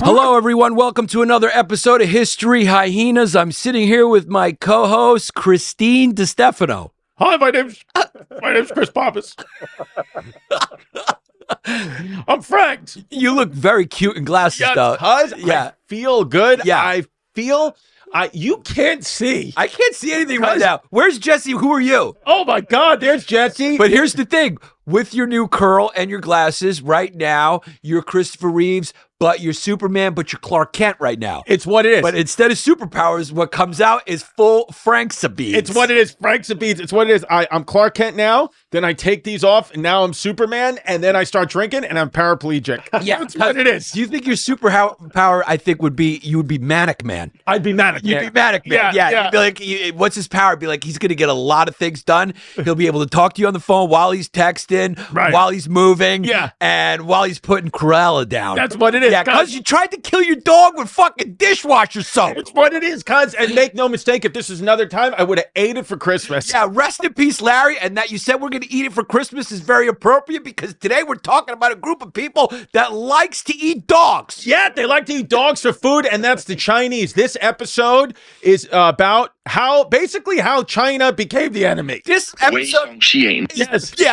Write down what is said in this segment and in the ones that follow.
Hello, everyone. Welcome to another episode of History Hyenas. I'm sitting here with my co-host, Christine Distefano. Hi, my name's Chris Pappas. I'm Frank. You look very cute in glasses, though. I feel good. Yeah. You can't see. I can't see anything right now. Where's Jesse? Who are you? Oh, my God. There's Jesse. But here's the thing. With your new curl and your glasses, right now, you're Christopher Reeves, but you're Superman, but you're Clark Kent right now. It's what it is. But instead of superpowers, what comes out is full Frank-a-beads. It's what it is. Frank-a-beads. It's what it is. I'm Clark Kent now. Then I take these off, and now I'm Superman, and then I start drinking, and I'm paraplegic. Yeah, that's what it is. Do you think your superpower, I think, would be you would be Manic Man? I'd be Manic Man. You'd be Manic Man. Yeah. You'd be like, what's his power? It'd be like, he's going to get a lot of things done. He'll be able to talk to you on the phone while he's texting, while he's moving, and while he's putting Cruella down. That's what it is. Yeah, because you tried to kill your dog with fucking dishwasher soap. It's what it is, cuz. And make no mistake, if this was another time, I would have ate it for Christmas. Yeah, rest in peace, Larry. And that you said we're going to eat it for Christmas is very appropriate because today we're talking about a group of people that likes to eat dogs. Yeah, they like to eat dogs for food, and that's the Chinese. This episode is about how China became the enemy. This episode,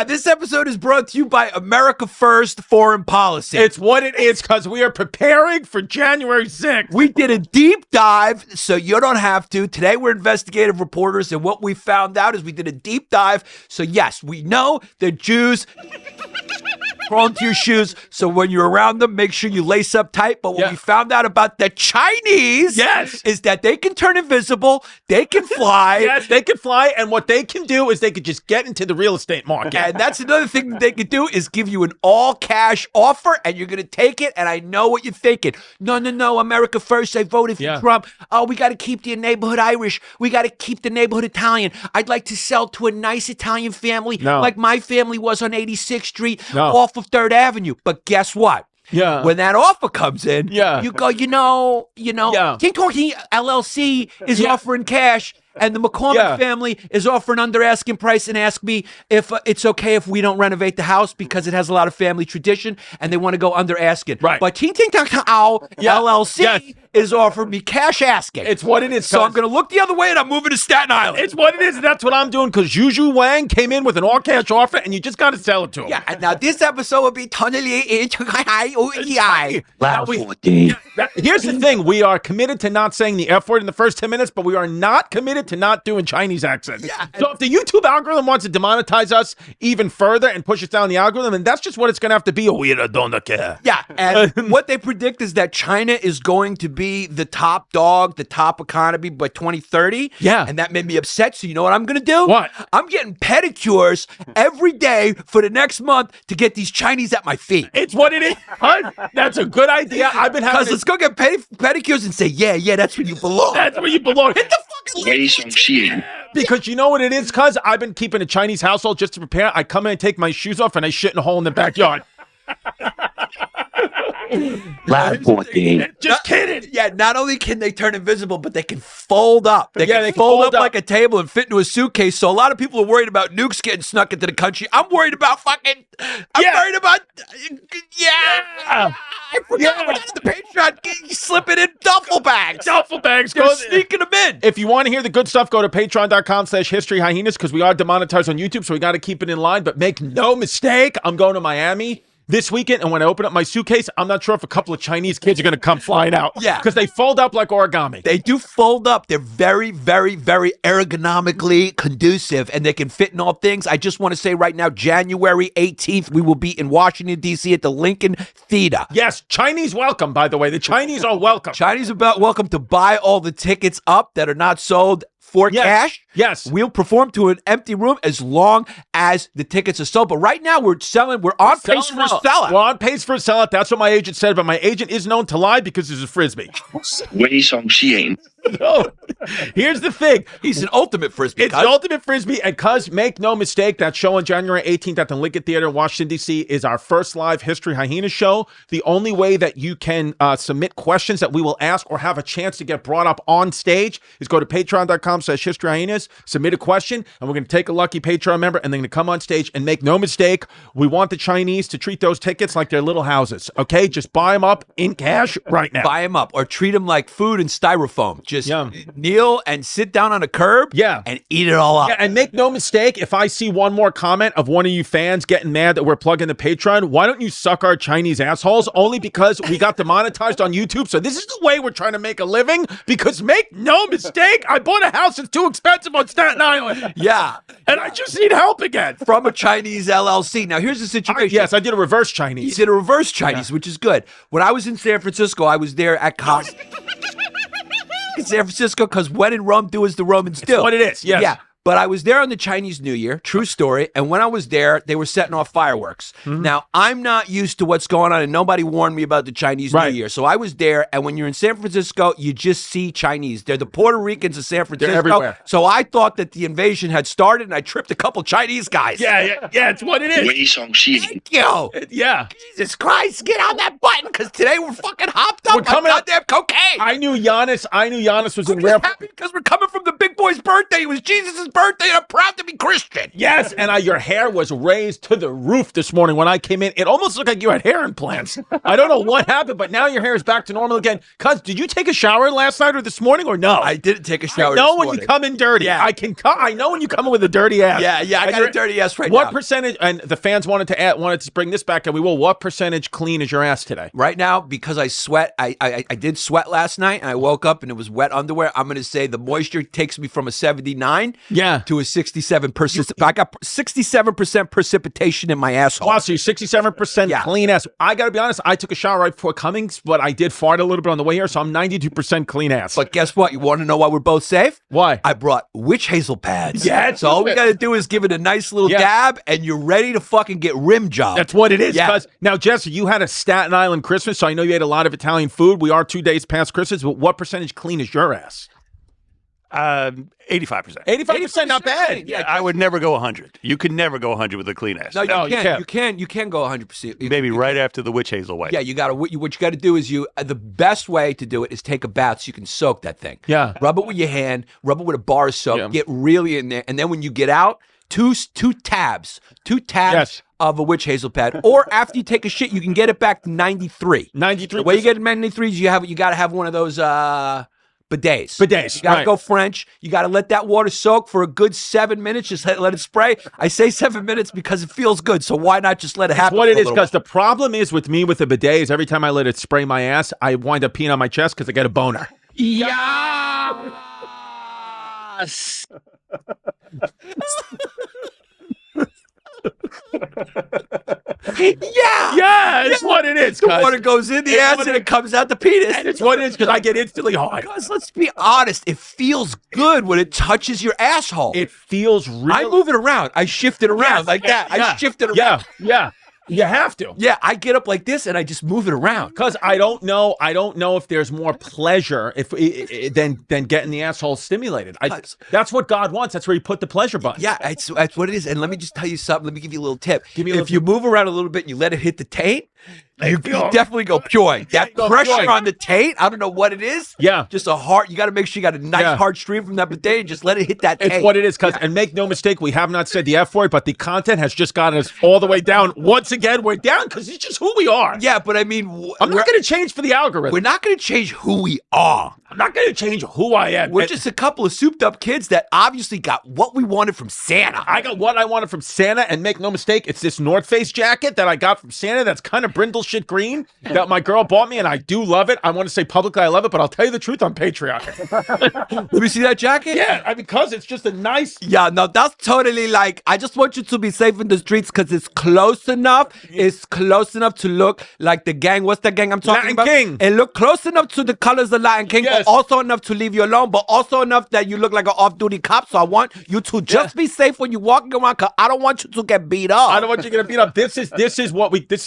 this episode is brought to you by America First Foreign Policy. It's what it is, because we are preparing for January 6th. We did a deep dive, so you don't have to. Today we're investigative reporters, and what we found out is we did a deep dive. So yes, we know that Jews crawl into your shoes, so when you're around them, make sure you lace up tight. But what we found out about the Chinese is that they can turn invisible, they can fly. Yes, they can fly, and what they can do is they could just get into the real estate market. And that's another thing that they could do is give you an all-cash offer, and you're going to take it, and I know what you're thinking. No, America First, I voted for Trump. Oh, we got to keep the neighborhood Irish. We got to keep the neighborhood Italian. I'd like to sell to a nice Italian family like my family was on 86th Street off of 3rd Avenue. But guess what? Yeah. When that offer comes in, you go, King Talking LLC is offering cash, and the McCormick family is offering under asking price and ask me if it's okay if we don't renovate the house because it has a lot of family tradition and they want to go under asking. Right. But King LLC is offering me cash asking. It's what it is. So I'm going to look the other way and I'm moving to Staten Island. It's what it is, and that's what I'm doing, because Juju Wang came in with an all-cash offer, and you just got to sell it to him. Yeah, and now this episode will be totally Here's the thing. We are committed to not saying the F word in the first 10 minutes, but we are not committed to not doing Chinese accents. Yeah, so if the YouTube algorithm wants to demonetize us even further and push us down the algorithm, and that's just what it's going to have to be. We don't care. Yeah, and what they predict is that China is going to be the top dog, the top economy by 2030. Yeah. And that made me upset. So you know what I'm going to do? What? I'm getting pedicures every day for the next month to get these Chinese at my feet. It's what it is. Huh? That's a good idea. I've been having... Let's go get pedicures and say, yeah, that's where you belong. That's where you belong. Hit the fucking because you know what it is, cuz I've been keeping a Chinese household just to prepare. I come in and take my shoes off and I shit in a hole in the backyard. Just kidding. Yeah, not only can they turn invisible, but they can fold up. They can fold up like a table and fit into a suitcase. So a lot of people are worried about nukes getting snuck into the country. I'm worried about worried about I forgot about the Patreon. Slip it in duffel bags. Go sneaking them in. If you want to hear the good stuff, go to patreon.com/historyhyenas, because we are demonetized on YouTube, so we got to keep it in line. But make no mistake, I'm going to Miami this weekend, and when I open up my suitcase, I'm not sure if a couple of Chinese kids are going to come flying out. Yeah. Because they fold up like origami. They do fold up. They're very, very, very ergonomically conducive, and they can fit in all things. I just want to say right now, January 18th, we will be in Washington, D.C. at the Lincoln Theater. Yes, Chinese welcome, by the way. The Chinese are welcome. Chinese are welcome to buy all the tickets up that are not sold for Yes. cash. Yes. We'll perform to an empty room as long as the tickets are sold. But right now we're on pace for a sellout. We're on pace for a sellout. That's what my agent said, but my agent is known to lie because there's a frisbee. No. Here's the thing. He's an ultimate frisbee. It's the ultimate frisbee, and cuz make no mistake, that show on January 18th at the Lincoln Theater in Washington, D.C. is our first live History Hyenas show. The only way that you can submit questions that we will ask or have a chance to get brought up on stage is go to patreon.com/History Hyenas, submit a question, and we're going to take a lucky Patreon member and they're going to come on stage. And make no mistake, we want the Chinese to treat those tickets like they're little houses, okay? Just buy them up in cash right now. Buy them up or treat them like food in styrofoam. Just kneel and sit down on a curb and eat it all up. Yeah, and make no mistake, if I see one more comment of one of you fans getting mad that we're plugging the Patreon, why don't you suck our Chinese assholes? Only because we got demonetized on YouTube. So this is the way we're trying to make a living, because make no mistake, I bought a house that's too expensive on Staten Island. Yeah. And I just need help again. From a Chinese LLC. Now, here's the situation. Yes, I did a reverse Chinese. You did a reverse Chinese, which is good. When I was in San Francisco, I was there at Costa. In San Francisco, because when in Rome, do as the Romans do. That's what it is, yes. Yeah. But I was there on the Chinese New Year, true story, and when I was there, they were setting off fireworks. Now, I'm not used to what's going on, and nobody warned me about the Chinese New Year. So I was there, and when you're in San Francisco, you just see Chinese. They're the Puerto Ricans of San Francisco. They're everywhere. So I thought that the invasion had started, and I tripped a couple Chinese guys. Yeah, it's what it is. Thank you. Yeah. Jesus Christ, get on that button, because today we're fucking hopped up We're coming on up- goddamn cocaine. I knew Yannis was in I'm rare. just happy because we're coming from the big boy's birthday. It was Jesus' birthday, and I'm proud to be Christian. Yes, and your hair was raised to the roof this morning when I came in. It almost looked like you had hair implants. I don't know what happened, but now your hair is back to normal again. Cuz, did you take a shower last night or this morning or no? I didn't take a shower I know this when morning. you come in dirty. Yeah. I know when you come in with a dirty ass. Yeah, I And got a dirty ass right What now. percentage, and the fans wanted to bring this back, and we will, what percentage clean is your ass today? Right now, because I sweat, I did sweat last night, and I woke up and it was wet underwear. I'm going to say the moisture takes me from a 79 to a 67%. I got 67% precipitation in my asshole. Wow, so you're 67% clean ass. I got to be honest, I took a shower right before coming, but I did fart a little bit on the way here, so I'm 92% clean ass. But guess what? You want to know why we're both safe? Why? I brought witch hazel pads. Yeah, So all we got to do is give it a nice little dab, and you're ready to fucking get rim job. That's what it is. Yeah. Now, Jesse, you had a Staten Island Christmas, so I know you ate a lot of Italian food. We are 2 days past Christmas, but what percentage clean is your ass? 85%. 85%, not bad. Yeah, I would never go 100. You could never go 100 with a clean ass. No, you can't. can't. You can go 100%. Maybe right after the witch hazel wipe. Yeah, you got to. What you got to do is the best way to do it is take a bath so you can soak that thing. Yeah. Rub it with your hand. Rub it with a bar of soap. Yeah. Get really in there, and then when you get out, two tabs Yes. of a witch hazel pad. Or after you take a shit, you can get it back to 93. 93. The way you get 93 is you got to have one of those bidets. Bidets, You got to right. go French. You got to let that water soak for a good 7 minutes. Just let it spray. I say 7 minutes because it feels good. So why not just let it happen? What for it a is, little because the problem is with me with the bidet is every time I let it spray my ass, I wind up peeing on my chest because I get a boner. Yes! Yeah, It's what it is. the cuz. water goes in the ass and it comes out the penis. And it's what it is because I get instantly hard. Guys, let's be honest. It feels good when it touches your asshole. It feels real. I move it around. I shift it around like that. I shift it around. Yeah. You have to. Yeah, I get up like this and I just move it around. Because I don't know if there's more pleasure than getting the asshole stimulated. That's what God wants. That's where He put the pleasure button. Yeah, that's what it is. And let me just tell you something. Let me give you a little tip. If you move around a little bit and you let it hit the taint, you definitely go pewing. That go pressure pewing. on the taint, I don't know what it is. Yeah. Just a hard, you got to make sure you got a nice hard stream from that bidet and just let it hit that taint. It's what it is, and make no mistake, we have not said the F word, but the content has just gotten us all the way down. Once again, we're down because it's just who we are. Yeah, but I mean, I'm not going to change for the algorithm. we're not going to change who we are. I'm not going to change who I am. We're just a couple of souped up kids that obviously got what we wanted from Santa. I got what I wanted from Santa, and make no mistake, it's this North Face jacket that I got from Santa that's kind of brindle shit green that my girl bought me, and I do love it. I want to say publicly I love it, but I'll tell you the truth on Patreon. Let me see that jacket. Yeah, because it's just a nice. Yeah, no, that's totally like, I just want you to be safe in the streets because it's close enough. It's close enough to look like the gang. What's the gang I'm talking Latin about? King. It look close enough to the colors of Latin King, Yes. but also enough to leave you alone, but also enough that you look like an off-duty cop. So I want you to just be safe when you're walking around because I don't want you to get beat up. I don't want you to get beat up. This is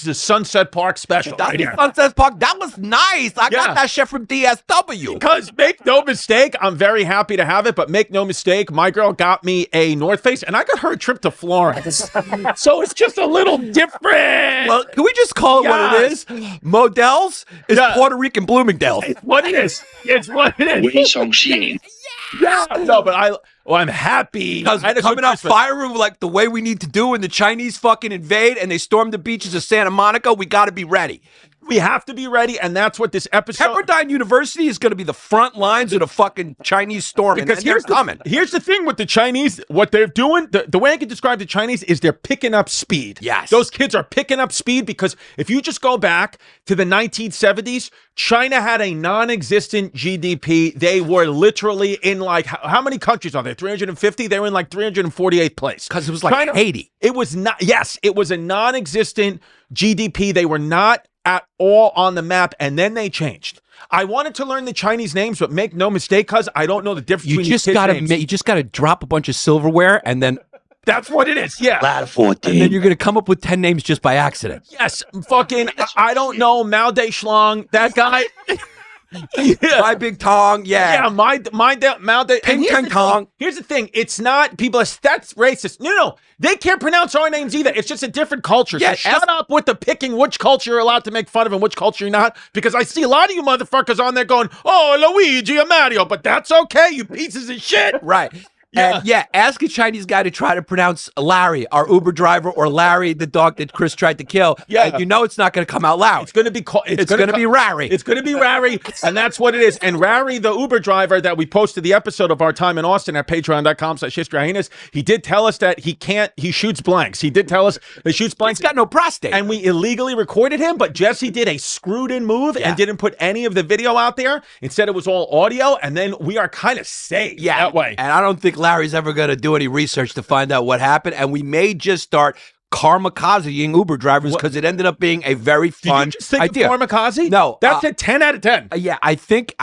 a Sunset Park special. That's right the here. Sunset Park. That was nice. I Yeah. got that shit from DSW. Because make no mistake, I'm very happy to have it, but make no mistake, my girl got me a North Face and I got her a trip to Florence. So it's just a little different. Well, can we just call it what it is? Models is Yeah. Puerto Rican Bloomingdale's. It's what it is. It's what it is. 微上线。 Yeah. No, but I'm happy. Because I had a good coming out Christmas. firing like the way we need to do when the Chinese fucking invade and they storm the beaches of Santa Monica, we got to be ready. We have to be ready, and that's what this episode. Pepperdine University is going to be the front lines of the fucking Chinese storming. Because And they're coming. Here's the thing with the Chinese, what they're doing, the way I can describe the Chinese is they're picking up speed. Yes. Those kids are picking up speed because if you just go back to the 1970s, China had a non-existent GDP. They were literally in like, how many countries are there? 350? They were in like 348th place. Because it was like Haiti. It was not, yes, it was a non-existent GDP. They were not at all on the map, and then they changed. I wanted to learn the Chinese names, but make no mistake, cuz I don't know the difference You between just these got kids' to names. you just got to drop a bunch of silverware and then That's what it is. Yeah. Ladder and 14. then you're going to come up with 10 names just by accident. Yes. Fucking, I don't know. Mao De Schlong, that guy. Yeah. My big tong, Yeah, Mao De. Ping and here's Tang the Tong. thing- Here's the thing. It's not people are that's racist. No. They can't pronounce our names either. It's just a different culture. Yeah, So shut up with the picking which culture you're allowed to make fun of and which culture you're not. Because I see a lot of you motherfuckers on there going, oh, Luigi and Mario, but that's okay, you pieces of shit. Right. Yeah. And ask a Chinese guy to try to pronounce Larry, our Uber driver, or Larry, the dog that Chris tried to kill. Yeah. And you know it's not going to come out loud. It's going to be called. It's going to be Rary. It's going to be Rary, and that's what it is. And Rary, the Uber driver that we posted the episode of our time in Austin at patreon.com/historyhyenas, he did tell us that he shoots blanks. He did tell us he shoots blanks. He's got no prostate. And we illegally recorded him, but Jesse did a screwed in move and didn't put any of the video out there. Instead, it was all audio, and then we are kind of safe that way. And I don't think Larry's ever going to do any research to find out what happened. And we may just start karmakazeing Uber drivers because it ended up being a very fun Did you just think idea. of Karmakaze? No, That's a 10 out of 10. I think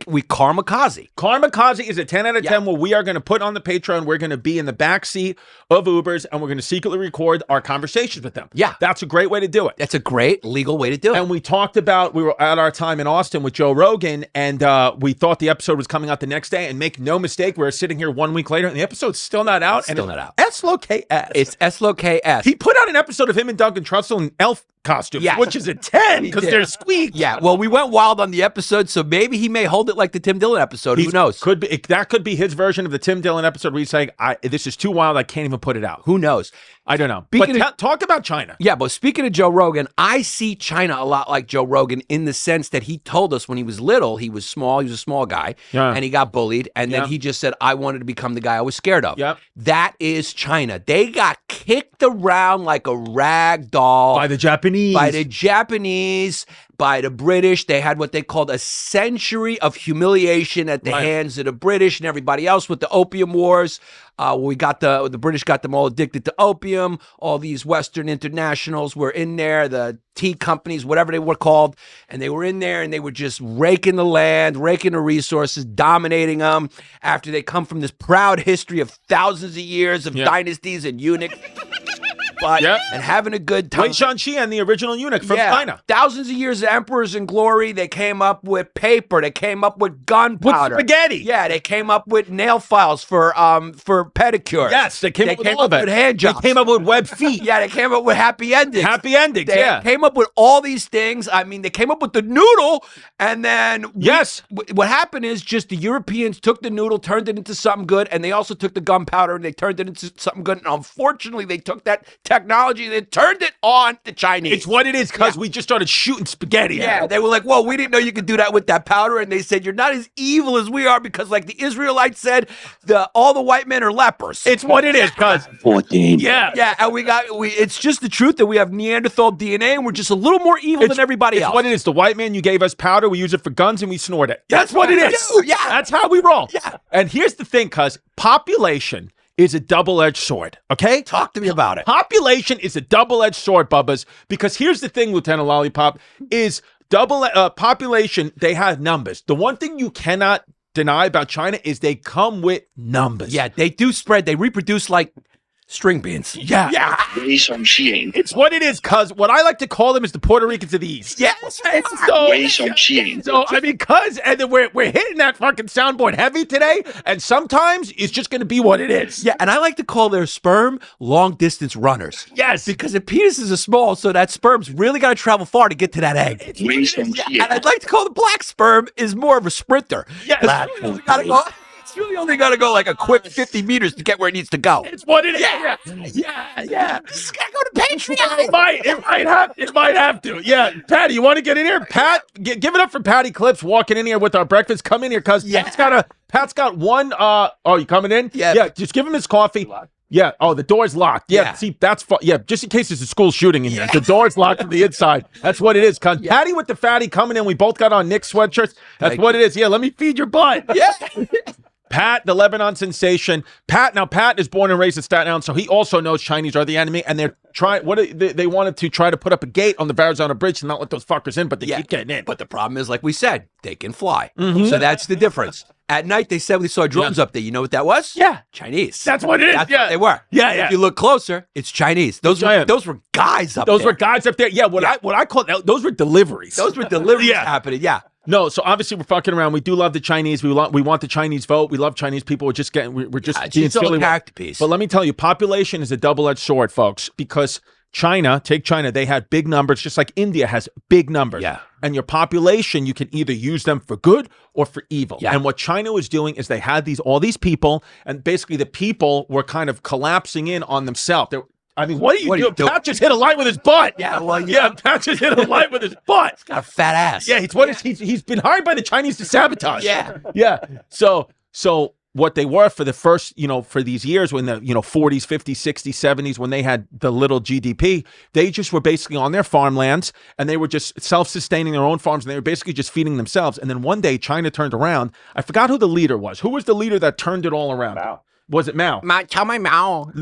we karmakaze. Karmakaze is a 10 out of 10 where we are going to put on the Patreon. We're going to be in the backseat of Ubers and we're going to secretly record our conversations with them. Yeah. That's a great way to do it. That's a great legal way to do it. And we talked about, we were at our time in Austin with Joe Rogan and we thought the episode was coming out the next day. And make no mistake, we're sitting here 1 week later and the episode's still not out. Still not out. S-L-O-K-S. It's S-L-O-K-S. He put out an episode of him and Duncan Trussell in elf costumes, Yes. which is a 10 because did. they're squeak. Yeah, well, we went wild on the episode, so maybe he may hold it like the Tim Dillon episode. Who knows? That could be his version of the Tim Dillon episode where he's saying, this is too wild, I can't even put it out. Who knows? I don't know. Speaking But of- talk about China. Yeah, but speaking of Joe Rogan, I see China a lot like Joe Rogan in the sense that he told us when he was little, he was small, he was a small guy, and he got bullied, and then he just said, I wanted to become the guy I was scared of. Yep. That is China. They got kicked around like a rag doll. By the Japanese. By the Japanese, by the British. They had what they called a century of humiliation at the hands of the British and everybody else with the Opium Wars. The British got them all addicted to opium. All these Western internationals were in there, the tea companies, whatever they were called, and they were in there and they were just raking the land, raking the resources, dominating them after they come from this proud history of thousands of years of dynasties and eunuchs. And having a good time. Wei Shanxian, the original eunuch from China. Thousands of years of emperors in glory. They came up with paper. They came up with gunpowder. With spaghetti. Yeah, they came up with nail files for pedicures. Yes, they came up with all of it. with hand jobs. They came up with web feet. Yeah, they came up with happy endings. Happy endings, They came up with all these things. I mean, they came up with the noodle, and then what happened is just the Europeans took the noodle, turned it into something good, and they also took the gunpowder and they turned it into something good. And unfortunately, they took that technology that turned it on the Chinese. It's what it is, because we just started shooting spaghetti. Yeah, they were like, well, we didn't know you could do that with that powder. And they said, you're not as evil as we are, because like the Israelites said, all the white men are lepers. It's what it is, cuz. 14. Yeah. Yeah, and it's just the truth that we have Neanderthal DNA and we're just a little more evil than everybody else. It's what it is. The white man, you gave us powder, we use it for guns, and we snort it. That's what it is. do, yeah. That's how we roll. Yeah. And here's the thing, cuz population is a double-edged sword, okay? Talk to me about it. Population is a double-edged sword, Bubbas, because here's the thing, Lieutenant Lollipop, is population, they have numbers. The one thing you cannot deny about China is they come with numbers. Yeah, they do spread. They reproduce like string beans. Yeah. Way some sheen. It's what it is, cuz what I like to call them is the Puerto Ricans of the East. Yes. Way some sheen. So, I mean, cuz, and then we're hitting that fucking soundboard heavy today, and sometimes it's just going to be what it is. Yeah, and I like to call their sperm long-distance runners. Yes. Because the penises are small, so that sperm's really got to travel far to get to that egg. Way some sheen. And I'd like to call the black sperm is more of a sprinter. Yes. It's really only got to go like a quick 50 meters to get where it needs to go. It's what it is. Yeah. Just gotta go to Patreon. It might have to. Yeah, Patty, you want to get in here? Pat, give it up for Patty Clips walking in here with our breakfast. Come in here, cuz Pat's got one. You coming in? Yeah. Just give him his coffee. Yeah. Oh, the door's locked. Yeah. See, that's yeah. Just in case there's a school shooting in here, the door's locked from the inside. That's what it is. Cuz Patty with the fatty coming in. We both got on Nick sweatshirts. That's what it is. Yeah. Let me feed your butt. Yeah. Pat, the Lebanon sensation. Pat is born and raised in Staten Island, so he also knows Chinese are the enemy, and they're trying. They wanted to try to put up a gate on the Verrazano Bridge to not let those fuckers in, but they keep getting in. But the problem is, like we said, they can fly. So that's the difference. At night, they said we saw drones up there. You know what that was? Yeah. Chinese. That's what it is. That's what they were. Yeah. If you look closer, it's Chinese. Those were guys up there. Those were guys up there. Yeah. What I call those were deliveries. Those were deliveries happening. Yeah. No, so obviously we're fucking around. We do love the Chinese. We want the Chinese vote. We love Chinese people. We're just being silly. Piece. But let me tell you, population is a double-edged sword, folks, because take China, they had big numbers, just like India has big numbers. Yeah. And your population, you can either use them for good or for evil. Yeah. And what China was doing is they had all these people, and basically the people were kind of collapsing in on themselves. What are you doing? Pat just hit a light with his butt. Yeah, Pat just hit a light with his butt. He's got a fat ass. Yeah, he's been hired by the Chinese to sabotage. Yeah. So what they were for the first, for these years when the, 40s, 50s, 60s, 70s, when they had the little GDP, they just were basically on their farmlands and they were just self-sustaining their own farms and they were basically just feeding themselves. And then one day China turned around. I forgot who the leader was. Who was the leader that turned it all around? Mao. Was it Mao? Mao Zedong.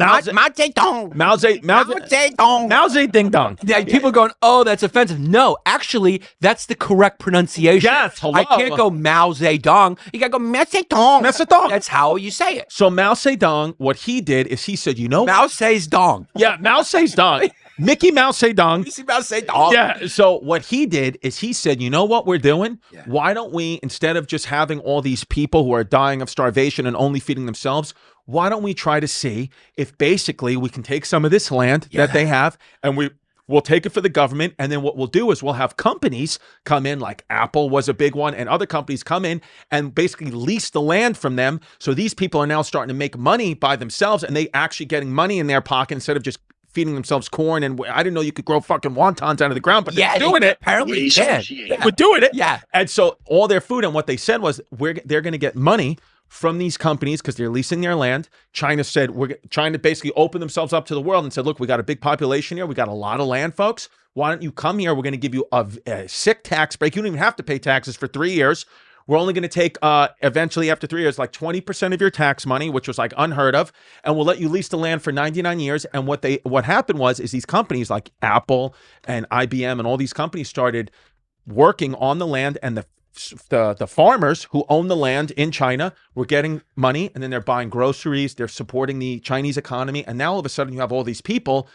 Mao Zedong. Dong. Yeah, people are going, oh, that's offensive. No, actually, that's the correct pronunciation. Yes, hello. I can't go Mao Zedong. You got to go Mao Zedong. Mao Zedong. That's how you say it. So Mao Zedong, what he did is he said, Mao says dong. Yeah, Mao says dong. Mickey Mouse say dong. You see Mao say dong? Yeah. So what he did is he said, you know what we're doing? Yeah. Why don't we, instead of just having all these people who are dying of starvation and only feeding themselves, why don't we try to see if basically we can take some of this land that they have and we'll take it for the government, and then what we'll do is we'll have companies come in, like Apple was a big one, and other companies come in and basically lease the land from them. So these people are now starting to make money by themselves, and they actually getting money in their pocket instead of just feeding themselves corn. And I didn't know you could grow fucking wontons out of the ground, but they're doing it. Apparently, we're doing it. Yeah. And so all their food, and what they said was they're going to get money from these companies because they're leasing their land. China said, we're trying to basically open themselves up to the world and said, look, we got a big population here. We got a lot of land, folks. Why don't you come here? We're going to give you a sick tax break. You don't even have to pay taxes for 3 years. We're only going to take eventually after 3 years, like 20% of your tax money, which was like unheard of. And we'll let you lease the land for 99 years. And what happened was these companies like Apple and IBM and all these companies started working on the land, and the farmers who own the land in China were getting money, and then they're buying groceries, they're supporting the Chinese economy, and now all of a sudden you have all these people,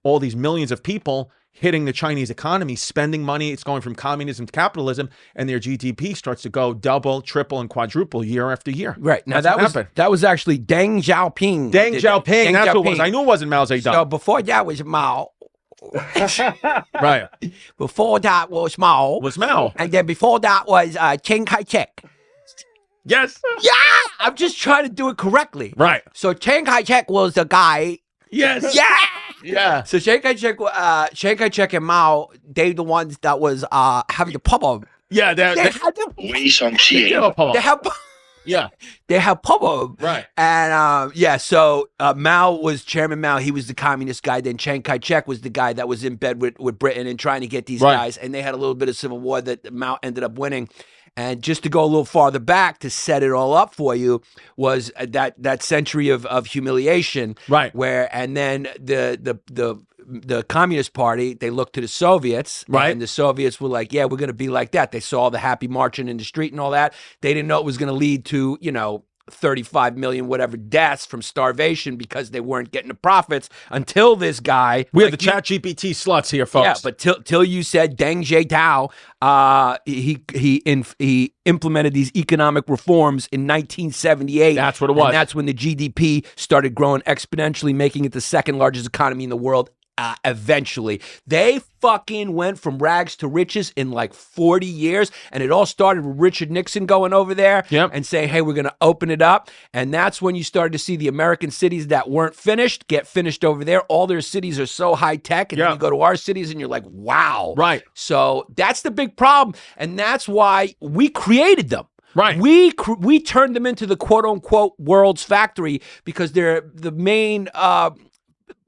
all these millions of people hitting the Chinese economy, spending money. It's going from communism to capitalism, and their GDP starts to go double, triple, and quadruple year after year. Right. Now that was actually Deng Xiaoping. Deng Xiaoping, that's what it was. I knew it wasn't Mao Zedong. So before that was Mao. Right. Before that was Mao. And then before that was Chiang Kai-shek. Yes. Yeah. I'm just trying to do it correctly. Right. So Chiang Kai-shek was the guy. Yes. Yeah. Yeah. So Chiang Kai-shek and Mao, they the ones that was having the problem. Yeah, They they're had the, 为上气焰， they have yeah, they have problem. right. And so Mao was Chairman Mao. He was the communist guy. Then Chiang Kai-shek was the guy that was in bed with Britain and trying to get these Right. guys. And they had a little bit of civil war that Mao ended up winning. And just to go a little farther back to set it all up for you was that century of humiliation, Right. Where and then the Communist Party, they looked to the Soviets, Right. And the Soviets were like, yeah, we're going to be like that. They saw the happy marching in the street and all that. They didn't know it was going to lead to 35 million whatever deaths from starvation because they weren't getting the profits until this guy. We have the chat GPT sluts here, folks. Yeah, but till you said Deng Xiaotao, he implemented these economic reforms in 1978. That's what it was. And that's when the GDP started growing exponentially, making it the second largest economy in the world. Eventually, they fucking went from rags to riches in like 40 years. And it all started with Richard Nixon going over there and saying, hey, we're going to open it up. And that's when you started to see the American cities that weren't finished get finished over there. All their cities are so high tech. And then you go to our cities and you're like, wow. Right. So that's the big problem. And that's why we created them. Right. We turned them into the quote unquote world's factory because they're the main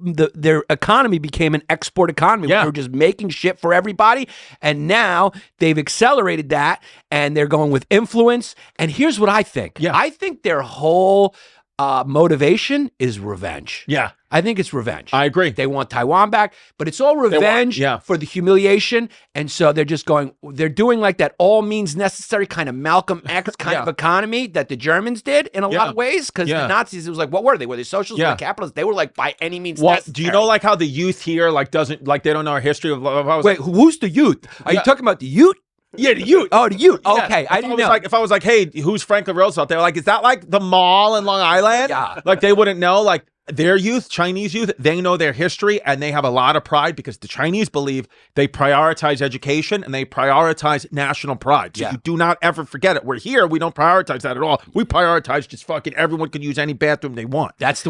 their economy became an export economy. Yeah. They were just making shit for everybody. And now they've accelerated that and they're going with influence. And here's what I think. Yeah. I think their whole motivation is revenge. Yeah. I think it's revenge. I agree. They want Taiwan back, but it's all revenge for the humiliation. And so they're doing like that all means necessary kind of Malcolm X kind of economy that the Germans did in a lot of ways. Because the Nazis, it was like, what were they? Were they socialists? Were they capitalists? They were like by any means necessary. Do you know like how the youth here they don't know our history of Wait, who's the youth? Are you talking about the youth? Yeah, the youth. Oh, the youth. Yeah. Okay, I didn't know. If I was like, hey, who's Franklin Roosevelt? They're like, is that like the mall in Long Island? Yeah. Like they wouldn't know. Like their youth, Chinese youth, they know their history and they have a lot of pride because the Chinese believe they prioritize education and they prioritize national pride. So you do not ever forget it. We're here. We don't prioritize that at all. We prioritize just fucking everyone can use any bathroom they want. That's the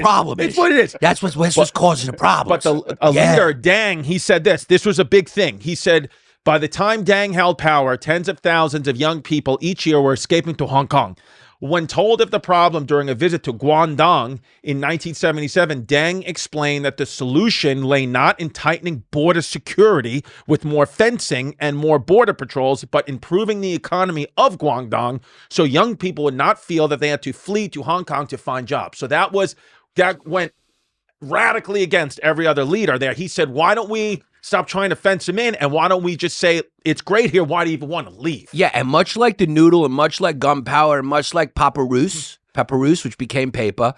problem. It's what it is. That's what's causing the problem. But a leader, Deng, he said this. This was a big thing. He said, by the time Deng held power, tens of thousands of young people each year were escaping to Hong Kong. When told of the problem during a visit to Guangdong in 1977, Deng explained that the solution lay not in tightening border security with more fencing and more border patrols, but improving the economy of Guangdong so young people would not feel that they had to flee to Hong Kong to find jobs. So that went radically against every other leader there. He said, why don't we stop trying to fence him in, and why don't we just say, it's great here, why do you even want to leave? Yeah, and much like the noodle, and much like gunpowder, and much like papyrus, which became paper,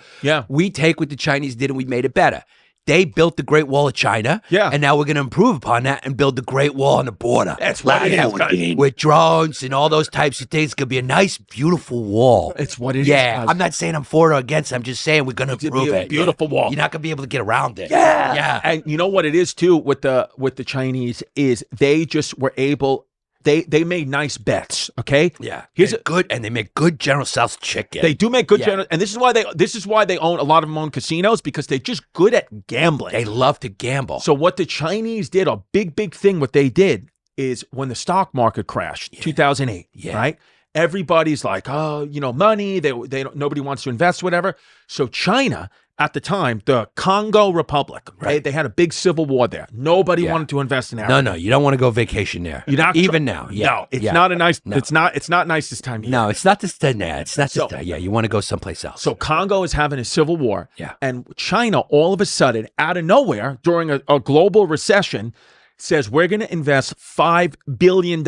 we take what the Chinese did and we made it better. They built the Great Wall of China, and now we're going to improve upon that and build the Great Wall on the border. That's what it is. With drones and all those types of things. It's going to be a nice, beautiful wall. It's what it is. Yeah, I'm not saying I'm for or against. I'm just saying we're going to improve it. Beautiful wall. You're not going to be able to get around it. Yeah. And you know what it is, too, with the Chinese is they just were able... They made nice bets, okay? Yeah, and they make good General Tso's chicken. They do make good General, and this is why they own a lot of them own casinos because they're just good at gambling. They love to gamble. So what the Chinese did, a big thing, what they did is when the stock market crashed, 2008, right? Everybody's like, oh, money. They nobody wants to invest, whatever. So China. At the time, the Congo Republic, right? They had a big civil war there. Nobody wanted to invest in Africa. No, you don't want to go vacation there. You're not even now. Yeah. No, it's not a nice. No. It's not nice this time. No, it's not this time. It's not this time. Yeah, you want to go someplace else. So Congo is having a civil war. Yeah, and China, all of a sudden, out of nowhere, during a global recession, says we're going to invest $5 billion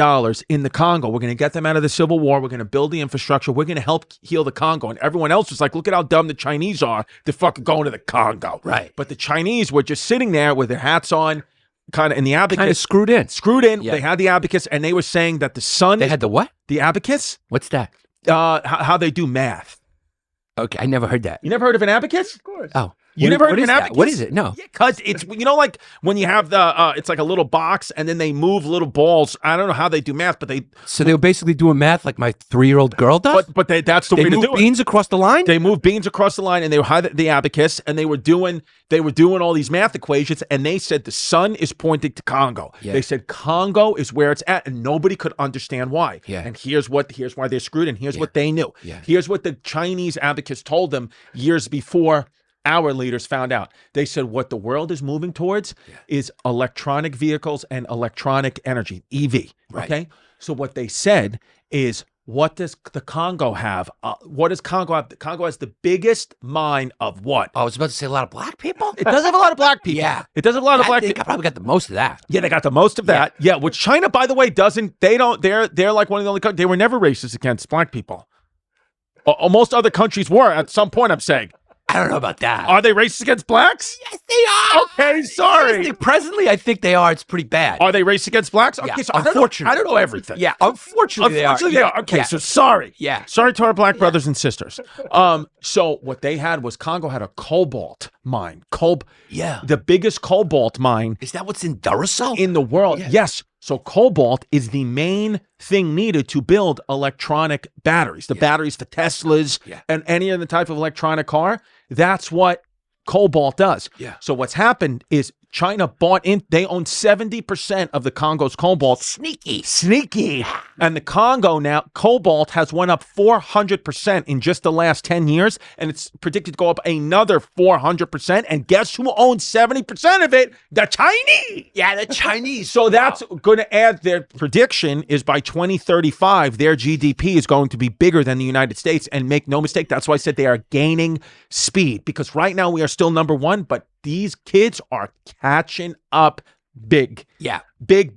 in the Congo. We're going to get them out of the civil war. We're going to build the infrastructure. We're going to help heal the Congo. And everyone else was like, look at how dumb the Chinese are. They're fucking going to the Congo. Right. But the Chinese were just sitting there with their hats on, kind of in the abacus. Kind of screwed in. Yeah. They had the abacus, and they were saying that the sun... They had the what? The abacus. What's that? How they do math. Okay, I never heard that. You never heard of an abacus? Of course. Oh. You never heard of is an that? abacus? What is it? No. Because it's, like when you have the, it's like a little box and then they move little balls. I don't know how they do math, but So they were basically doing math like my 3-year-old girl does? that's the They way to move do it. beans across the line? They moved beans across the line and they had the abacus and they were doing all these math equations and they said the sun is pointing to Congo. Yeah. They said Congo is where it's at and nobody could understand why. Yeah. And here's why they're screwed and here's what they knew. Yeah. Here's what the Chinese abacus told them years before our leaders found out. They said what the world is moving towards is electronic vehicles and electronic energy, EV. Right. Okay? So what they said is, what does the Congo have? What does Congo have? Congo has the biggest mine of what? I was about to say a lot of black people. It does have a lot of black people. Yeah. It does have a lot of black They people. probably got the most of that. Yeah, they got the most of that. Yeah, which China, by the way, doesn't. They don't. They're like one of the only countries. They were never racist against black people. Most other countries were at some point. I'm saying. I don't know about that. Are they racist against blacks? Yes, they are. Okay, sorry. Yes, presently, I think they are. It's pretty bad. Are they racist against blacks? Okay, Yeah, so I unfortunately. don't know everything. Yeah, unfortunately, they are. Okay, Yeah. so sorry. Yeah. Sorry to our black brothers and sisters. So what they had was Congo had a cobalt mine. Yeah. The biggest cobalt mine Is that what's in Duracell? in the world. Yes. So cobalt is the main thing needed to build electronic batteries. The batteries for Teslas and any other type of electronic car. That's what cobalt does. Yeah. So what's happened is China bought in, they own 70% of the Congo's cobalt. Sneaky. And the Congo now, cobalt has went up 400% in just the last 10 years, and it's predicted to go up another 400%. And guess who owns 70% of it? The Chinese. Yeah, the Chinese. So that's going to add, their prediction is by 2035, their GDP is going to be bigger than the United States. And make no mistake, that's why I said they are gaining speed, because right now we are still number one, but these kids are catching up big. Yeah. Big.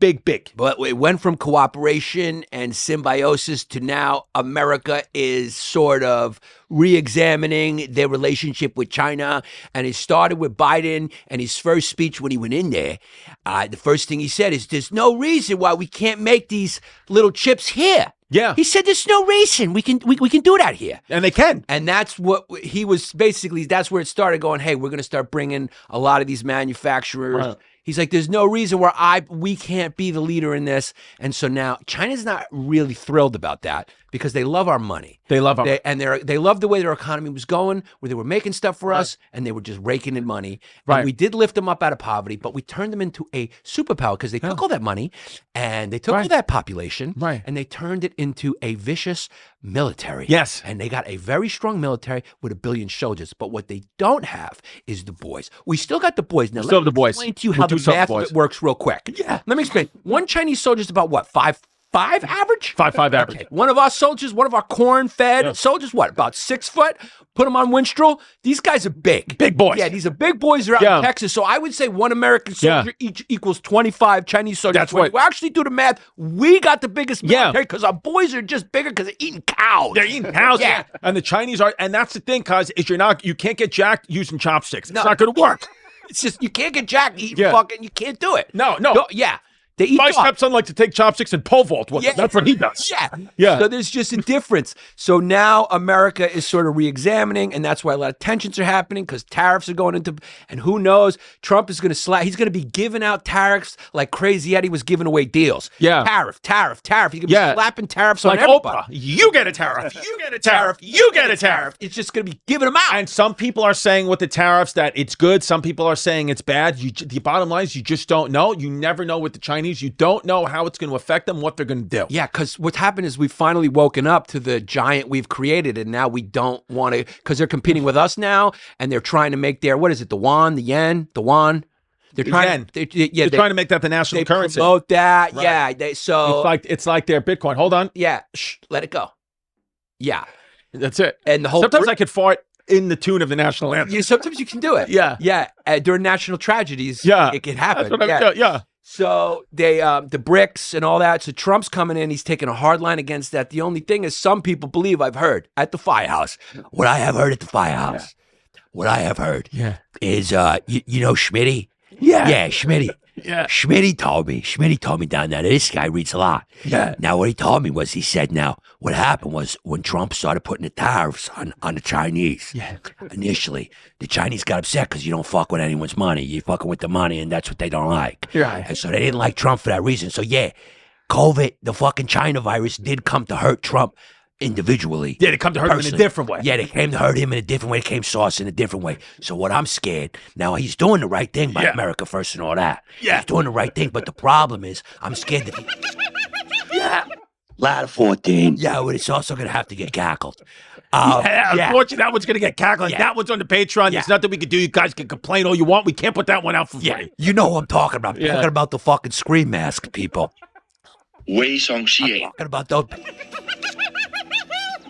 But it went from cooperation and symbiosis to now America is sort of re-examining their relationship with China. And it started with Biden and his first speech when he went in there. The first thing he said is, there's no reason why we can't make these little chips here. Yeah. He said, there's no reason we can do that here. And they can. And that's what he was basically, that's where it started going, hey, we're going to start bringing a lot of these manufacturers. Right. He's like, there's no reason where we can't be the leader in this. And so now China's not really thrilled about that because they love our money. They love our They love the way their economy was going, where they were making stuff for us and they were just raking in money. Right. And we did lift them up out of poverty, but we turned them into a superpower because they took all that money and they took all that population and they turned it into a vicious military. Yes. And they got a very strong military with 1 billion soldiers. But what they don't have is the boys. We still got the boys. Now, Still have the boys. Explain to you We how do the still have math the of boys. it works real quick. Yeah. Let me explain. One Chinese soldier is about what? 5'5" average? 5'5" average. Okay. One of our soldiers, one of our corn-fed soldiers, what? About 6 foot? Put them on Winstrel. These guys are big. Big boys. Yeah, these are big boys. They're out in Texas. So I would say one American soldier each equals 25 Chinese soldiers. That's right. We actually do the math. We got the biggest military because our boys are just bigger because they're eating cows. They're eating cows. Yeah. And the Chinese are, and that's the thing, cuz, is you can't get jacked using chopsticks. It's not going to work. It's just, you can't get jacked eating fucking, you can't do it. No. Yeah. They eat My dog. stepson likes to take chopsticks and pole vault with them. That's what he does. Yeah. So there's just a difference. So now America is sort of re-examining, and that's why a lot of tensions are happening because tariffs are going into, and who knows, Trump is going to he's going to be giving out tariffs like Crazy Eddie was giving away deals. Yeah. Tariff. He's going to be slapping tariffs on Like everybody. Oprah. You get a tariff. You get a tariff. You get a tariff. It's just going to be giving them out. And some people are saying with the tariffs that it's good. Some people are saying it's bad. The bottom line is you just don't know. You never know with the Chinese. You don't know how it's going to affect them, what they're going to do. Yeah, because what's happened is we've finally woken up to the giant we've created, and now we don't want to, because they're competing with us now, and they're trying to make their, what is it, the yuan? They're trying, they're trying to make that the national currency. They promote that, Right. yeah. It's like their Bitcoin. Hold on. Yeah, let it go. Yeah. That's it. And the whole sometimes I could fart in the tune of the national anthem. Sometimes you can do it. Yeah. Yeah. During national tragedies, it can happen. That's what yeah. So they, the BRICS and all that. So Trump's coming in. He's taking a hard line against that. The only thing is, some people believe, I've heard at the Firehouse. What I have heard at the Firehouse. What I have heard is, you know, Schmitty. Yeah, Schmitty. Yeah. Schmitty told me down there, this guy reads a lot. Yeah. Now, what he told me was, he said, now, what happened was when Trump started putting the tariffs on the Chinese, initially, the Chinese got upset because you don't fuck with anyone's money. You're fucking with the money, and that's what they don't like. Right. And so they didn't like Trump for that reason. So, yeah, COVID, the fucking China virus, did come to hurt Trump individually. Yeah, they come to hurt him in a different way. Yeah, they came to hurt him in a different way. They came sauce in a different way. So what I'm scared, now he's doing the right thing by America First and all that. Yeah. He's doing the right thing, but the problem is, I'm scared that Ladder 14. Yeah, but it's also going to have to get cackled. Unfortunately, that one's going to get cackled. Yeah. That one's on the Patreon. There's nothing we can do. You guys can complain all you want. We can't put that one out for free. Yeah, you know what I'm talking about. I'm talking about the fucking scream mask, people. 危上私刑， Talking about those.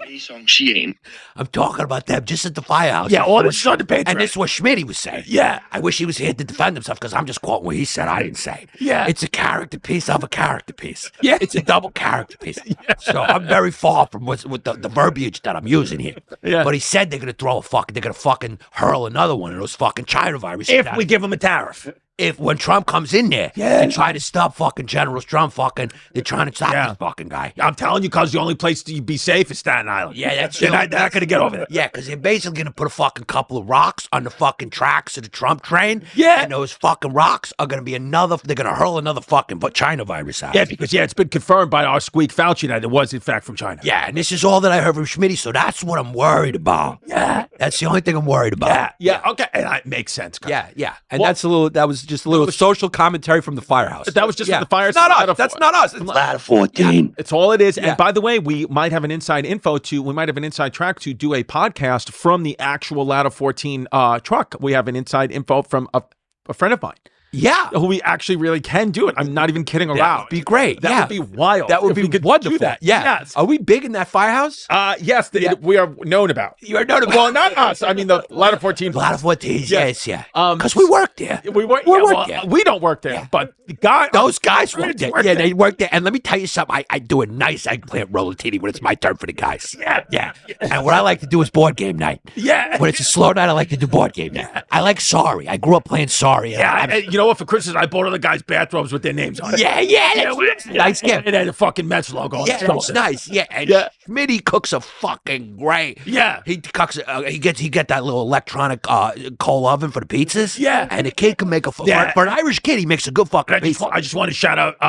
危上私刑。 I'm talking about them just at the Firehouse. Yeah, all this is on the Patreon. And this is what Schmitty was saying. Yeah. I wish he was here to defend himself because I'm just quoting what he said. I didn't say. Yeah. It's a character piece of a character piece. Yeah. It's a double character piece. So I'm very far from with the verbiage that I'm using here. Yeah. But he said they're going to fucking hurl another one of those fucking China viruses. If down. we give him a tariff. If when Trump comes in there and try to stop fucking General Trump they're trying to stop this fucking guy. I'm telling you, because the only place to be safe is Staten Island. Yeah, that's they're not going to get over there. Yeah, because they're basically going to put a fucking couple of rocks on the fucking tracks of the Trump train. Yeah. And those fucking rocks are going to be they're going to hurl another fucking China virus out. Yeah, because, it's been confirmed by our squeak Fauci that it was, in fact, from China. Yeah, and this is all that I heard from Schmitty, so that's what I'm worried about. Yeah. That's the only thing I'm worried about. Yeah, okay. And it makes sense. Yeah. And that was just a little social commentary from the Firehouse. That was just from the Firehouse. It's not us. That's not us. It's Ladder 14. It's all it is. Yeah. And by the way, we might have an inside track to do a podcast from the actual Ladder 14 truck. We have an inside info from a friend of mine. Yeah. Who we actually really can do it. I'm not even kidding around. That would be great. That would be wild. That would if be we could wonderful. do that. Yeah. Yes. Are we big in that Firehouse? Yes, we are known about. You are known about. Well, not us. I mean, the Ladder 14. Ladder 14, yes. Yeah. Because we work there. We work there. We don't work there, but the guy. Those guys work there. Yeah, they work there. And let me tell you something. I do a nice eggplant rollatini when it's my turn for the guys. Yeah. And what I like to do is board game night. Yeah. When it's a slow night, I like to do board game night. I like Sorry. I grew up playing Sorry. Yeah, you know what? For Christmas, I bought all the guys' bathrobes with their names on it. That's nice gift. It had a fucking Mets logo on it. Yeah, that's nice. Yeah, and Schmitty cooks a fucking great. Yeah. He cooks. He get that little electronic coal oven for the pizzas. Yeah. And the kid can make for an Irish kid. He makes a good fucking pizza. I just want to shout out.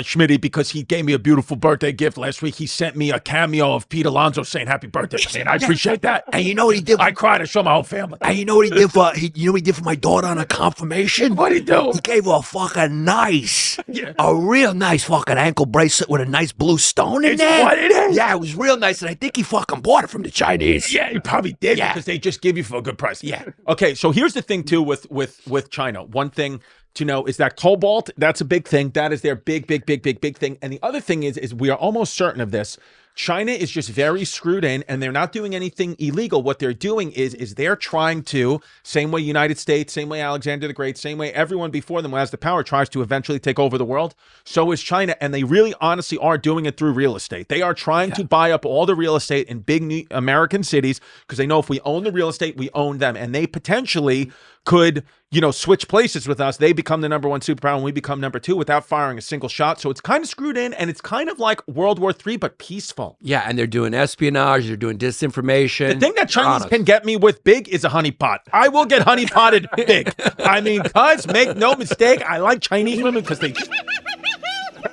Schmitty because he gave me a beautiful birthday gift last week. He sent me a cameo of Pete Alonso saying "Happy Birthday," and I appreciate that. And you know what he did? I cried. I showed my whole family. And you know what he did for? You know what he did for my daughter on her confirmation? What'd he do? He gave her a fucking a real nice fucking ankle bracelet with a nice blue stone in there. What it is? Yeah, it was real nice, and I think he fucking bought it from the Chinese. Yeah, he probably did because they just give you for a good price. Yeah. Okay, so here's the thing too with China. One thing to know is that cobalt, that's a big thing. That is their big thing. And the other thing is we are almost certain of this. China is just very screwed in, and they're not doing anything illegal. What they're doing is they're trying to, same way United States, same way Alexander the Great, same way everyone before them who has the power tries to eventually take over the world. So is China, and they really honestly are doing it through real estate. They are trying to buy up all the real estate in big new American cities because they know if we own the real estate, we own them, and they potentially could, switch places with us. They become the number one superpower and we become number two without firing a single shot. So it's kind of screwed in, and it's kind of like World War III, but peaceful. Yeah, and they're doing espionage, they're doing disinformation. The thing that Chinese can get me with big is a honeypot. I will get honeypotted big. I mean, cuz, make no mistake, I like Chinese women because they...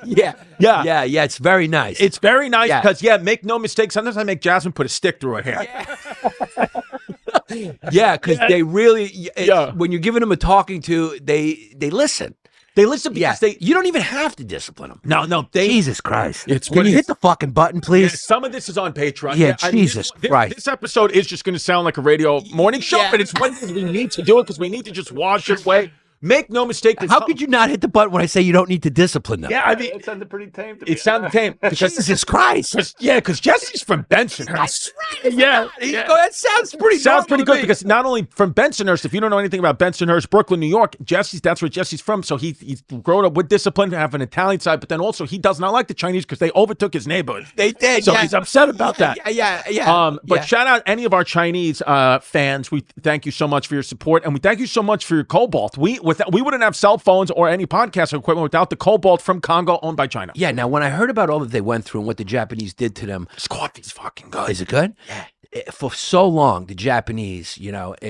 Yeah, it's very nice. It's very nice because, make no mistake, sometimes I make Jasmine put a stick through her hair. Yeah, because they really, when you're giving them a talking to, they listen. They listen because you don't even have to discipline them. No, Jesus Christ. It's Can you hit the fucking button, please? Yeah, some of this is on Patreon. Yeah, Jesus Christ. This episode is just going to sound like a radio morning show, but it's one thing we need to do it because we need to just wash it away. Make no mistake. How could you not hit the button when I say you don't need to discipline them? Yeah, I mean, It sounded pretty tame to me. it sounded tame. Jesus Christ. Because Jesse's from Bensonhurst. That's right. Yeah. That sounds pretty Sounds pretty normal to good me. because not only from Bensonhurst, if you don't know anything about Bensonhurst, Brooklyn, New York, that's where Jesse's from. So he's grown up with discipline, have an Italian side, but then also he does not like the Chinese because they overtook his neighborhood. They did. So he's upset about that. Yeah. But shout out any of our Chinese fans. We thank you so much for your support, and we thank you so much for your cobalt. We we wouldn't have cell phones or any podcasting equipment without the cobalt from Congo owned by China. Yeah, now when I heard about all that they went through and what the Japanese did to them, This coffee's fucking good. is it good? Yeah. For so long, the Japanese,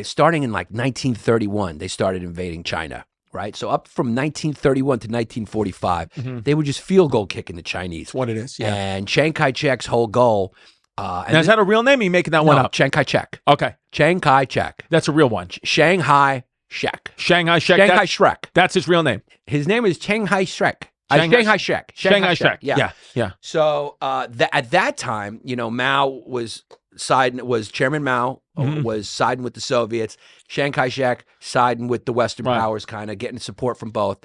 starting in like 1931, they started invading China, right? So up from 1931 to 1945, they were just field goal kicking the Chinese. That's what it is. Yeah. And Chiang Kai-shek's whole goal. Now, is that a real name? Or are you making that one up? Chiang Kai-shek. Okay. Chiang Kai-shek. That's a real one. Shanghai Shek. Shanghai Shek. Shanghai Shrek. That's his real name. His name is Shanghai Shrek. Shanghai Shek. Shanghai Shek. Yeah. Yeah. So at that time, Mao was Chairman Mao was siding with the Soviets. Chiang Kai-shek siding with the Western powers, kind of getting support from both.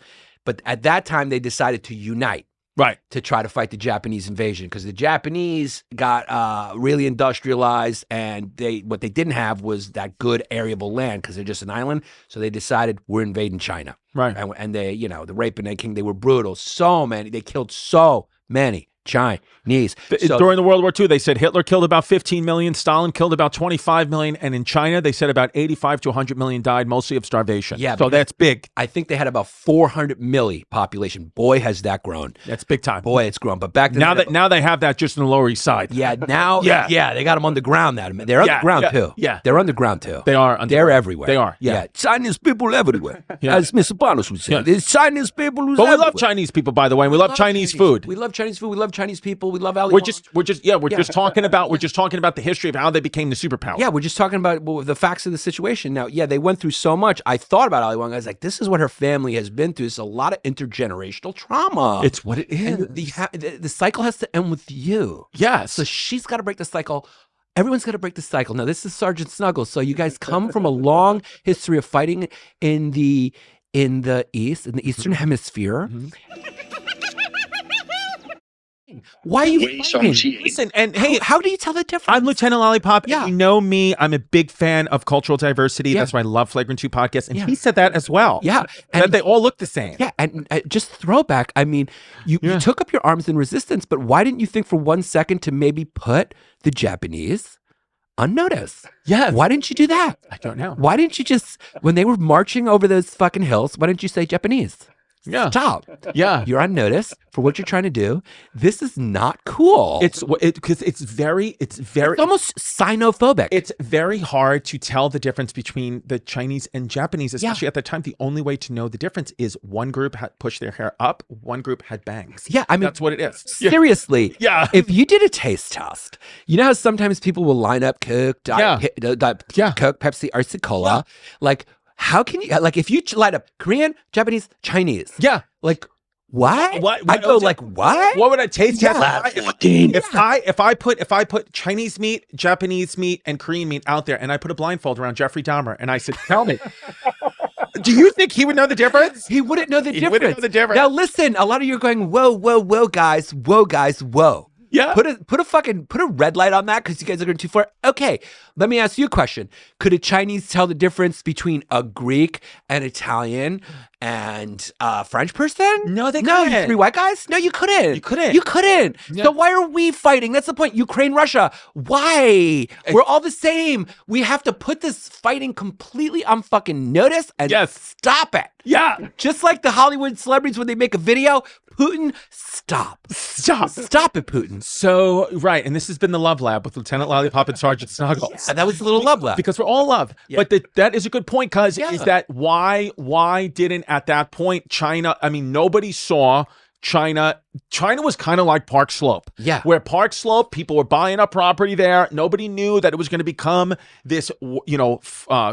But at that time, they decided to unite. Right. To try to fight the Japanese invasion, because the Japanese got really industrialized, and what they didn't have was that good arable land, because they're just an island. So they decided, we're invading China. Right. And they, the rape and king, they were brutal. They killed so many Chinese. During the World War II, they said Hitler killed about 15 million, Stalin killed about 25 million, and in China, they said about 85 to 100 million died, mostly of starvation. Yeah, so that's big. I think they had about 400 milli population. Boy, has that grown. That's big time. Boy, it's grown. But back then, now they have that just in the Lower East Side. Yeah, now, yeah, they got them underground. They're underground too. Yeah, they're underground too. They are. They're everywhere. They are. Yeah, Chinese people everywhere. Yeah. As Mr. Panos would say, there's Chinese people who's But we everywhere. love Chinese people, by the way. And we love Chinese food. We love Chinese food. We love Chinese people. We love Ali. We're just talking about the history of how they became the superpower. Yeah, we're just talking about the facts of the situation. Now, they went through so much. I thought about Ali Wong. I was like, this is what her family has been through. It's a lot of intergenerational trauma. It's what it is. And the cycle has to end with you. Yes. So she's got to break the cycle. Everyone's got to break the cycle. Now, this is Sergeant Snuggles. So you guys come from a long history of fighting in the East, in the Eastern Hemisphere. Why are you fighting? Listen, and hey, how do you tell the difference? I'm Lieutenant Lollipop. Yeah. And you know me. I'm a big fan of cultural diversity. That's why I love Flagrant 2 podcast. And he said that as well. Yeah. That they all look the same. Yeah. And just throwback. I mean, you took up your arms in resistance, but why didn't you think for 1 second to maybe put the Japanese on notice? Yes. Why didn't you do that? I don't know. Why didn't you just, when they were marching over those fucking hills, why didn't you say Japanese? Yeah. Stop. Yeah. You're on notice for what you're trying to do. This is not cool. Because it's almost xenophobic. It's very hard to tell the difference between the Chinese and Japanese, especially at the time. The only way to know the difference is one group had pushed their hair up, one group had bangs. Yeah, I mean, that's what it is. Seriously. Yeah. If you did a taste test, you know how sometimes people will line up Coke, Coke, Pepsi, or Cola. Like, how can you, like, if you light up Korean, Japanese, Chinese? Yeah. Like, what? What? I go like, what? What would I taste test? Yeah. If I put Chinese meat, Japanese meat, and Korean meat out there, and I put a blindfold around Jeffrey Dahmer, and I said, "Tell me, do you think he would know the difference?" He wouldn't know the difference. He wouldn't know the difference. Now listen, a lot of you are going, whoa, guys, whoa. Yeah. Put a red light on that because you guys are going too far. Okay, let me ask you a question. Could a Chinese tell the difference between a Greek, an Italian, and a French person? No, they No, couldn't. you three white guys? No, you couldn't. You couldn't. Yeah. So why are we fighting? That's the point. Ukraine, Russia. Why? We're all the same. We have to put this fighting completely on fucking notice and stop it. Yeah. Just like the Hollywood celebrities when they make a video, Putin, stop it, Putin. So, right, and this has been the Love Lab with Lieutenant Lollipop and Sergeant Snuggles. That was a little love lab. Because we're all love. Yeah. But that is a good point, cuz is that why didn't at that point China, I mean, nobody saw China was kind of like Park Slope. Yeah. Where Park Slope, people were buying up property there. Nobody knew that it was going to become this,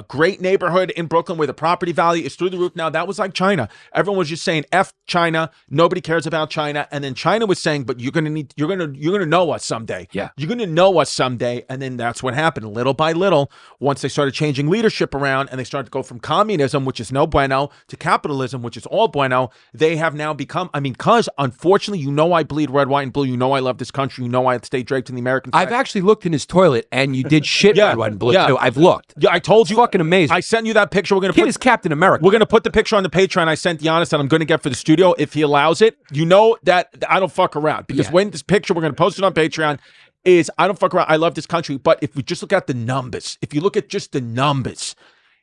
great neighborhood in Brooklyn where the property value is through the roof. Now, that was like China. Everyone was just saying, F China. Nobody cares about China. And then China was saying, but you're going to know us someday. Yeah. You're going to know us someday. And then that's what happened. Little by little, once they started changing leadership around and they started to go from communism, which is no bueno, to capitalism, which is all bueno, they have now become, because unfortunately, I bleed red, white, and blue. I love this country. I stay draped in the American flag. I've actually looked in his toilet, and you did shit red, white, and blue, too. I've looked. Yeah, I told you. Fucking amazing. I sent you that picture. We're going to Kid is Captain America. We're going to put the picture on the Patreon I sent Yannis that I'm going to get for the studio if he allows it. You know that I don't fuck around. Because when this picture, we're going to post it on Patreon, is I don't fuck around. I love this country. But if we just look at the numbers, if you look at just the numbers,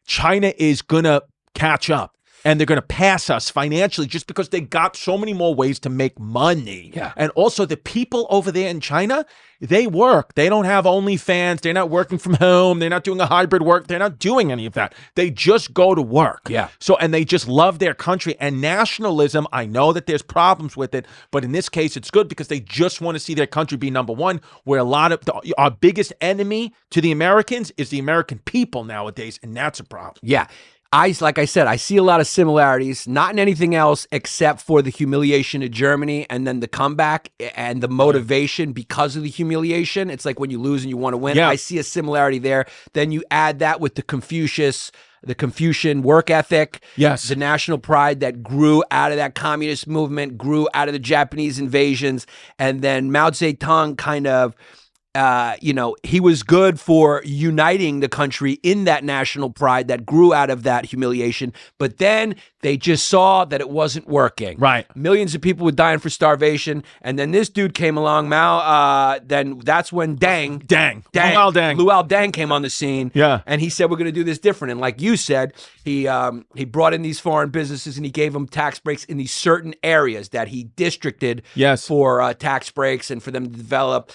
China is going to catch up. and they're going to pass us financially just because they got so many more ways to make money. Yeah. And also the people over there in China, they work. They don't have OnlyFans. They're not working from home. They're not doing a hybrid work. They're not doing any of that. They just go to work. Yeah. So, and they just love their country. And nationalism, I know that there's problems with it, but in this case, it's good because they just want to see their country be number one, where a lot of our biggest enemy to the Americans is the American people nowadays, and that's a problem. Yeah. Like I said, I see a lot of similarities, not in anything else except for the humiliation of Germany and then the comeback and the motivation because of the humiliation. It's like when you lose and you want to win. Yeah. I see a similarity there. Then you add that with the Confucian work ethic. Yes. The national pride that grew out of that communist movement, grew out of the Japanese invasions. And then Mao Zedong kind of, he was good for uniting the country in that national pride that grew out of that humiliation. But then they just saw that it wasn't working. Right. Millions of people were dying for starvation. And then this dude came along, Mao. Then that's when Luau Deng came on the scene. Yeah. And he said, we're going to do this different. And like you said, he brought in these foreign businesses and he gave them tax breaks in these certain areas that he districted for tax breaks and for them to develop.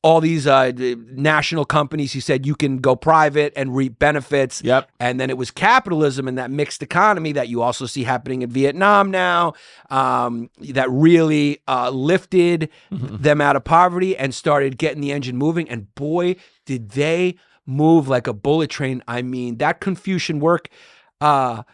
All these national companies, he said, you can go private and reap benefits. Yep. And then it was capitalism and that mixed economy that you also see happening in Vietnam now, that really lifted them out of poverty and started getting the engine moving. And boy, did they move like a bullet train. I mean, that Confucian work ethic,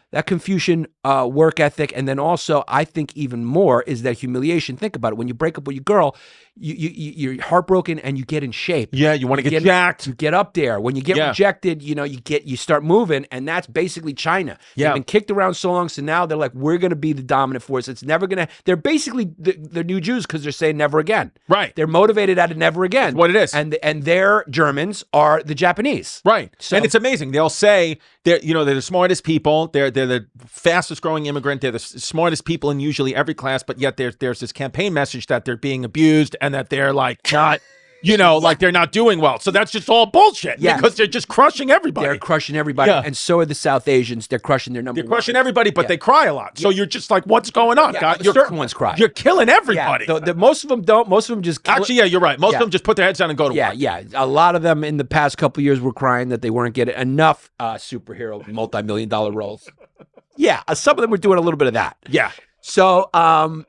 and then also I think even more is that humiliation. Think about it. When you break up with your girl, you're heartbroken and you get in shape. Yeah, you want to get jacked. You get up there. When you get rejected, you start moving, and that's basically China. Yeah. They've been kicked around so long, so now they're like, we're going to be the dominant force. It's never going to. They're basically the new Jews because they're saying never again. Right. They're motivated out of never again. That's what it is. And their Germans are the Japanese. Right. So, and it's amazing. They'll say they're the smartest people. They're the fastest growing immigrant. They're the smartest people in usually every class, but yet there's this campaign message that they're being abused and that they're like not, like they're not doing well. So that's just all bullshit because they're just crushing everybody. They're crushing everybody. Yeah. And so are the South Asians. They're crushing their number. They're crushing everybody, but they cry a lot. So you're just like, what's going on? God, certain ones cry. You're killing everybody. Yeah, most of them don't. Most of them just kill. Actually, yeah, you're right. Most of them just put their heads down and go to work. Yeah. A lot of them in the past couple of years were crying that they weren't getting enough superhero multi-million-dollar roles. Yeah, some of them were doing a little bit of that. Yeah. So, so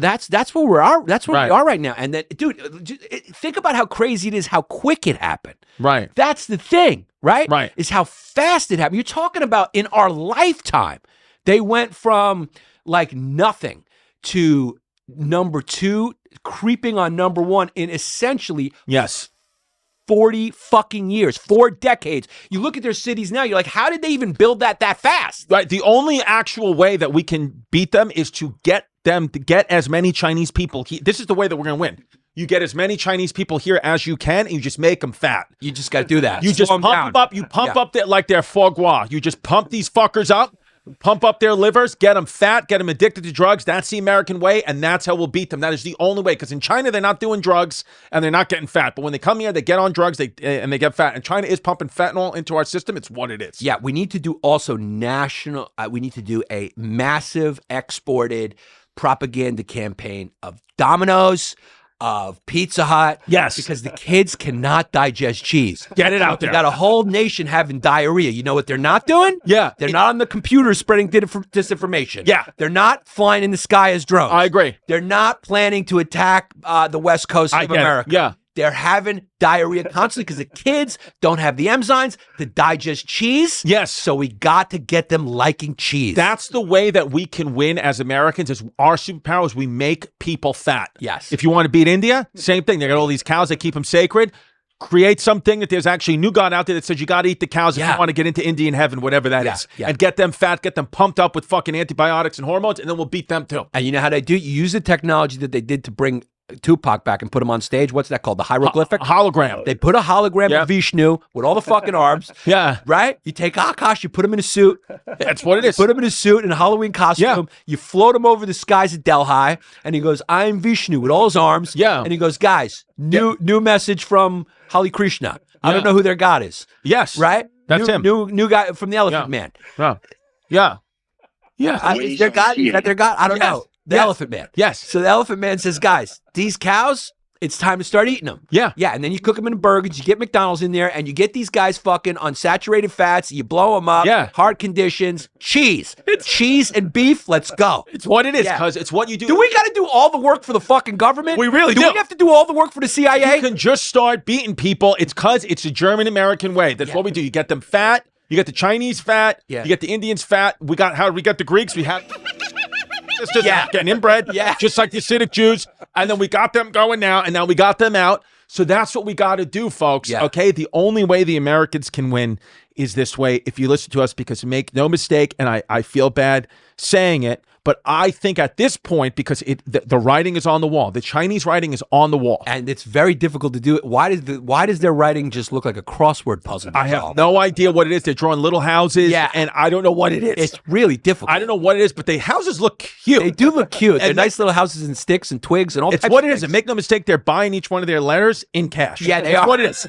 that's where we are. That's where we are right now. And then, dude, think about how crazy it is, how quick it happened. Right. That's the thing, right? Right. Is how fast it happened. You're talking about in our lifetime, they went from like nothing to number 2, creeping on number 1 in essentially 40 fucking years, 4 decades. You look at their cities now, you're like, how did they even build that fast? Right. The only actual way that we can beat them is to get them to get as many Chinese people here. This is the way that we're going to win. You get as many Chinese people here as you can, and you just make them fat. You just got to do that. You just pump them up. You pump up their foie gras. You just pump these fuckers up. Pump up their livers, get them fat, get them addicted to drugs. That's the American way, and that's how we'll beat them. That is the only way, because in China, they're not doing drugs, and they're not getting fat. But when they come here, they get on drugs, and they get fat. And China is pumping fentanyl into our system. It's what it is. Yeah, we need to do also we need to do a massive exported propaganda campaign of Domino's, of Pizza Hut. Yes. Because the kids cannot digest cheese. Get it out there. We got a whole nation having diarrhea. You know what they're not doing? Yeah. They're not on the computer spreading disinformation. Yeah. They're not flying in the sky as drones. I agree. They're not planning to attack the West Coast of America. Yeah. They're having diarrhea constantly because the kids don't have the enzymes to digest cheese. Yes. So we got to get them liking cheese. That's the way that we can win as Americans. Is our superpower is we make people fat. Yes. If you want to beat India, same thing. They got all these cows. They keep them sacred. Create something that there's actually a new God out there that says you got to eat the cows if you want to get into Indian heaven, whatever that is. Yeah. And get them fat, get them pumped up with fucking antibiotics and hormones, and then we'll beat them too. And you know how they do? You use the technology that they did to bring Tupac back and put him on stage. What's that called? The hieroglyphic? Hologram. They put a hologram of Vishnu with all the fucking arms. Yeah. Right? You take Akash, you put him in a suit. That's what it is. Put him in a suit in a Halloween costume. You float him over the skies at Delhi, and he goes, I'm Vishnu with all his arms. Yeah. And he goes, guys, new message from Hare Krishna. I don't know who their God is. Yes. Right? That's him. New guy from the Elephant Man. Yeah. Yeah. Yeah. Is their god? Is that their god? I don't Yes. know. The Yes. Elephant Man. Yes. So the Elephant Man says, guys, these cows, it's time to start eating them. Yeah. Yeah, and then you cook them in burgers, you get McDonald's in there, and you get these guys fucking unsaturated fats, you blow them up, Yeah. heart conditions, cheese. Cheese and beef, let's go. It's what it is, Yeah. because it's what you do. Do we got to do all the work for the fucking government? We really do. do. We have to do all the work for the CIA? You can just start beating people. It's because it's a German-American way. That's what we do. You get them fat. You get the Chinese fat. Yeah. You get the Indians fat. We got the Greeks. We have... It's just getting inbred, just like the Hasidic Jews. And then we got them going now, and now we got them out. So that's what we got to do, folks. Yeah. Okay? The only way the Americans can win is this way if you listen to us, because make no mistake, and I feel bad saying it, but I think at this point, because the writing is on the wall, the Chinese writing is on the wall. And it's very difficult to do it. Why does their writing just look like a crossword puzzle? I have no idea what it is. They're drawing little houses, and I don't know what it is. It's really difficult. I don't know what it is, but the houses look cute. They do look cute. They're And nice little houses and sticks and twigs and all. It's what it is. And make no mistake, they're buying each one of their letters in cash. Yeah, they That's are. what it is.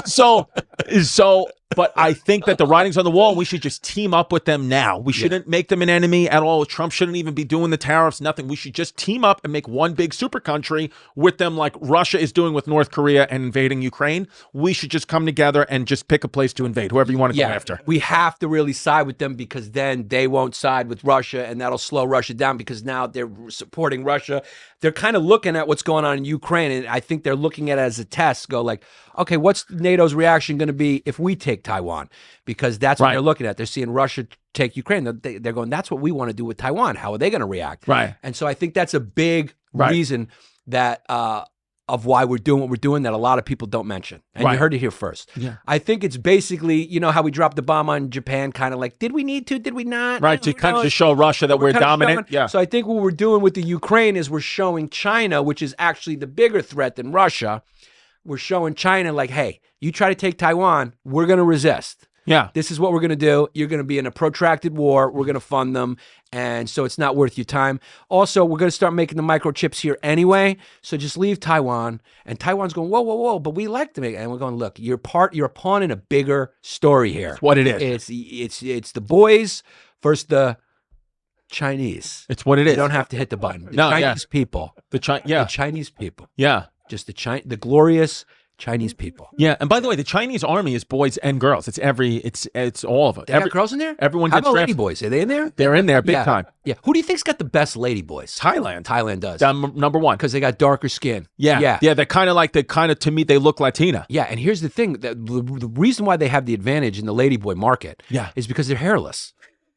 So, but I think that the writing's on the wall. We should just team up with them now. We shouldn't make them an enemy at all. Trump shouldn't even be doing the tariffs, nothing. We should just team up and make one big super country with them, like Russia is doing with North Korea and invading Ukraine. We should just come together and just pick a place to invade, whoever you want to go after. We have to really side with them, because then they won't side with Russia, and that'll slow Russia down, because now they're supporting Russia. They're kind of looking at what's going on in Ukraine, and I think they're looking at it as a test, go like, okay, what's NATO's reaction going to be if we take Taiwan? Because that's what they're looking at. They're seeing Russia take Ukraine. They're going, that's what we want to do with Taiwan. How are they going to react? Right. And so I think that's a big reason that of why we're doing what we're doing that a lot of people don't mention. And you heard it here first. Yeah. I think it's basically, you know how we dropped the bomb on Japan, kind of like, did we need to? Did we not? Right, to kind of just show Russia that we're kind of dominant. showing- Yeah. So I think what we're doing with the Ukraine is we're showing China, which is actually the bigger threat than Russia. We're showing China like, hey, you try to take Taiwan, we're going to resist. Yeah. This is what we're going to do. You're going to be in a protracted war. We're going to fund them. And so it's not worth your time. Also, we're going to start making the microchips here anyway. So just leave Taiwan. And Taiwan's going, whoa, whoa, whoa. But we like to make it. And we're going, look, you're a pawn in a bigger story here. That's what it is. It's the boys versus the Chinese. It's what it is. You don't have to hit the button. The No, Chinese people. The Chinese people. Yeah. Just the glorious Chinese people. Yeah, and by the way, the Chinese army is boys and girls. It's all of it. They got girls in there? Everyone How gets about drafted. Ladyboys? Are they in there? They're in there big time. Yeah. Who do you think's got the best Ladyboys? Thailand. Thailand does. Number one. Because they got darker skin. Yeah. They're kind of to me, they look Latina. Yeah, and here's the thing. The reason why they have the advantage in the Ladyboy market is because they're hairless.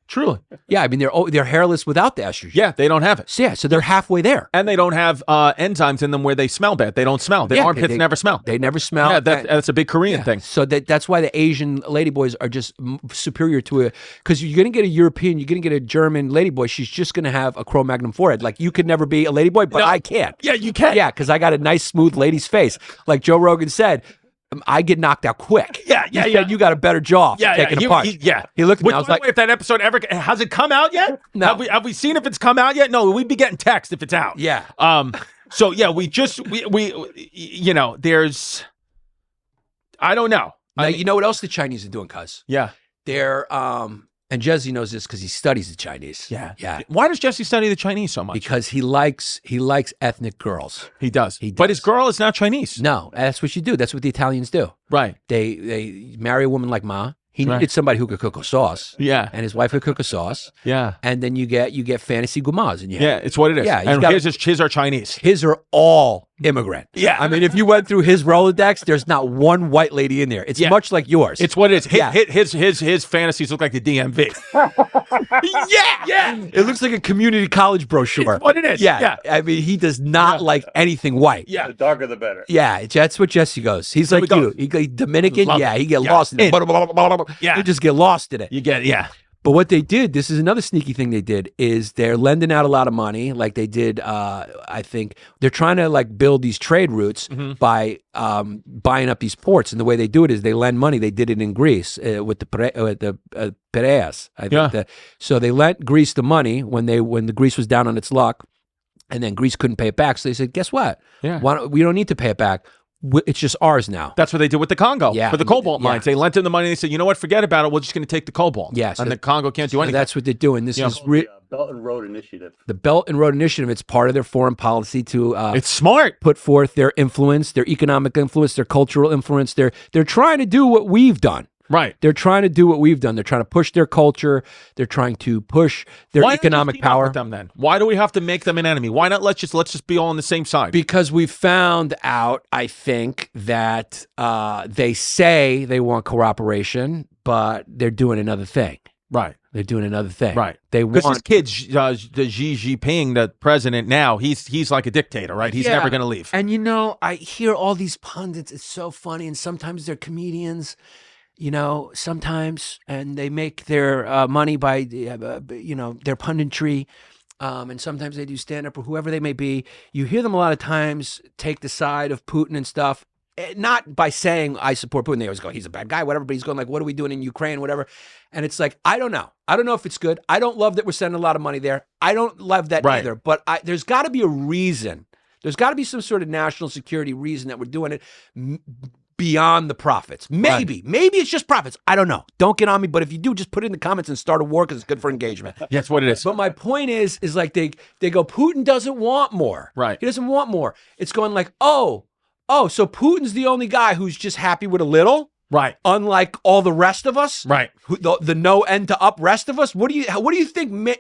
Truly. Yeah, I mean, they're hairless without the estrogen. Yeah, they don't have it. So they're halfway there. And they don't have enzymes in them where they smell bad. They don't smell. Their armpits never smell. They never smell. Yeah, that's a big Korean thing. So that's why the Asian ladyboys are just superior to it. Because you're going to get a European, you're going to get a German ladyboy. She's just going to have a Cro-Magnon forehead. Like, you could never be a ladyboy, but I can. Yeah, you can. Yeah, because I got a nice, smooth lady's face. Like Joe Rogan said, I get knocked out quick. Yeah. Said, you got a better jaw for taking a punch. He looked at me. I was like, if that episode ever has it come out yet? No. Have we seen if it's come out yet? No, we'd be getting text if it's out. Yeah. So yeah, we there's, I don't know. Now, you know what else the Chinese are doing, cuz? Yeah. They're and Jesse knows this because he studies the Chinese. Yeah. Why does Jesse study the Chinese so much? Because he likes ethnic girls. He does. But his girl is not Chinese. No, that's what you do. That's what the Italians do. Right. They marry a woman like Ma. He needed somebody who could cook a sauce. Yeah. And his wife could cook a sauce. Yeah. And then you get fantasy gumas. And it's what it is. Yeah. And his are Chinese. His are all immigrant. Yeah. I mean, if you went through his Rolodex, there's not one white lady in there. It's much like yours. It's what it is. His fantasies look like the DMV. Yeah. It looks like a community college broshure. It's what it is. Yeah. I mean, he does not like anything white. Yeah. The darker the better. Yeah, that's what Jesse goes. He's like you. He Dominican. He get lost in it. Yeah. You just get lost in it. You get it. Yeah. But what they did, this is another sneaky thing they did, is they're lending out a lot of money. Like they did, I think they're trying to like build these trade routes by buying up these ports. And the way they do it is they lend money. They did it in Greece with the Piraeus. I think so they lent Greece the money when the Greece was down on its luck, and then Greece couldn't pay it back. So they said, guess what? Yeah. We don't need to pay it back. It's just ours now. That's what they did with the Congo for the cobalt Yeah. mines. They lent them the money. They said, you know what, forget about it. We're just going to take the cobalt. Yeah, so- and the Congo can't do So anything. that's what they're doing. This is Belt and Road Initiative. the Belt and Road Initiative. It's part of their foreign policy to It's smart. put forth their influence, their economic influence, their cultural influence. They're trying to do what we've done. Right. They're trying to do what we've done. They're trying to push their culture. They're trying to push their Why not just economic team up power. with them then? Why do we have to make them an enemy? Why not let's just be all on the same side? Because we found out, I think, that they say they want cooperation, but they're doing another thing. Right. They're doing another thing. Right. They Because his want. kid, the Xi Jinping, the president now, he's like a dictator, right? He's Yeah. never going to leave. And I hear all these pundits. It's so funny, and sometimes they're comedians. Sometimes, and they make their money by, their punditry, and sometimes they do stand-up or whoever they may be. You hear them a lot of times take the side of Putin and stuff, not by saying, I support Putin. They always go, he's a bad guy, whatever, but he's going like, what are we doing in Ukraine, whatever. And it's like, I don't know. I don't know if it's good. I don't love that we're sending a lot of money there. I don't love that Right. either, but there's got to be a reason. There's got to be some sort of national security reason that we're doing it. Beyond the profits. Maybe it's just profits. I don't know. Don't get on me, but if you do, just put it in the comments and start a war because it's good for engagement. Yeah, that's what it is. But my point is like they go, Putin doesn't want more. Right. He doesn't want more. It's going like, so Putin's the only guy who's just happy with a little, Right. unlike all the rest of us. Right. The no end to up rest of us. What do you think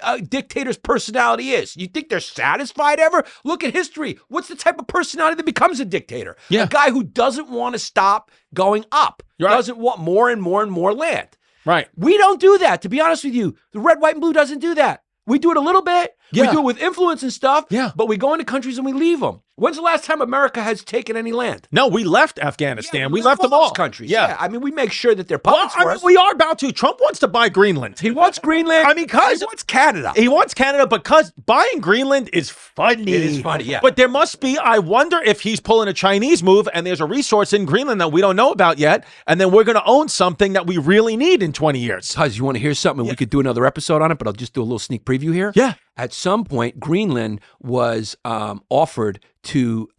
a dictator's personality is? You think they're satisfied ever? Look at history. What's the type of personality that becomes a dictator? Yeah. A guy who doesn't want to stop going up, Right. doesn't want more and more and more land. Right. We don't do that, to be honest with you. The red, white, and blue doesn't do that. We do it a little bit. Yeah. We do it with influence and stuff. Yeah. But we go into countries and we leave them. When's the last time America has taken any land? No, we left Afghanistan. we left them all all. those countries. Yeah. I mean, we make sure that they're Well, puppets I for mean, us. we are about to. Trump wants to buy Greenland. He wants Greenland. I mean, because he wants Canada. he wants Canada because buying Greenland is funny. It is funny, yeah. But there must be, I wonder if he's pulling a Chinese move and there's a resource in Greenland that we don't know about yet. And then we're going to own something that we really need in 20 years. Cuz you want to hear something? We could do another episode on it, but I'll just do a little sneak preview here. Yeah. At some point, Greenland was offered to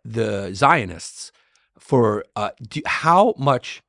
the Zionists for how much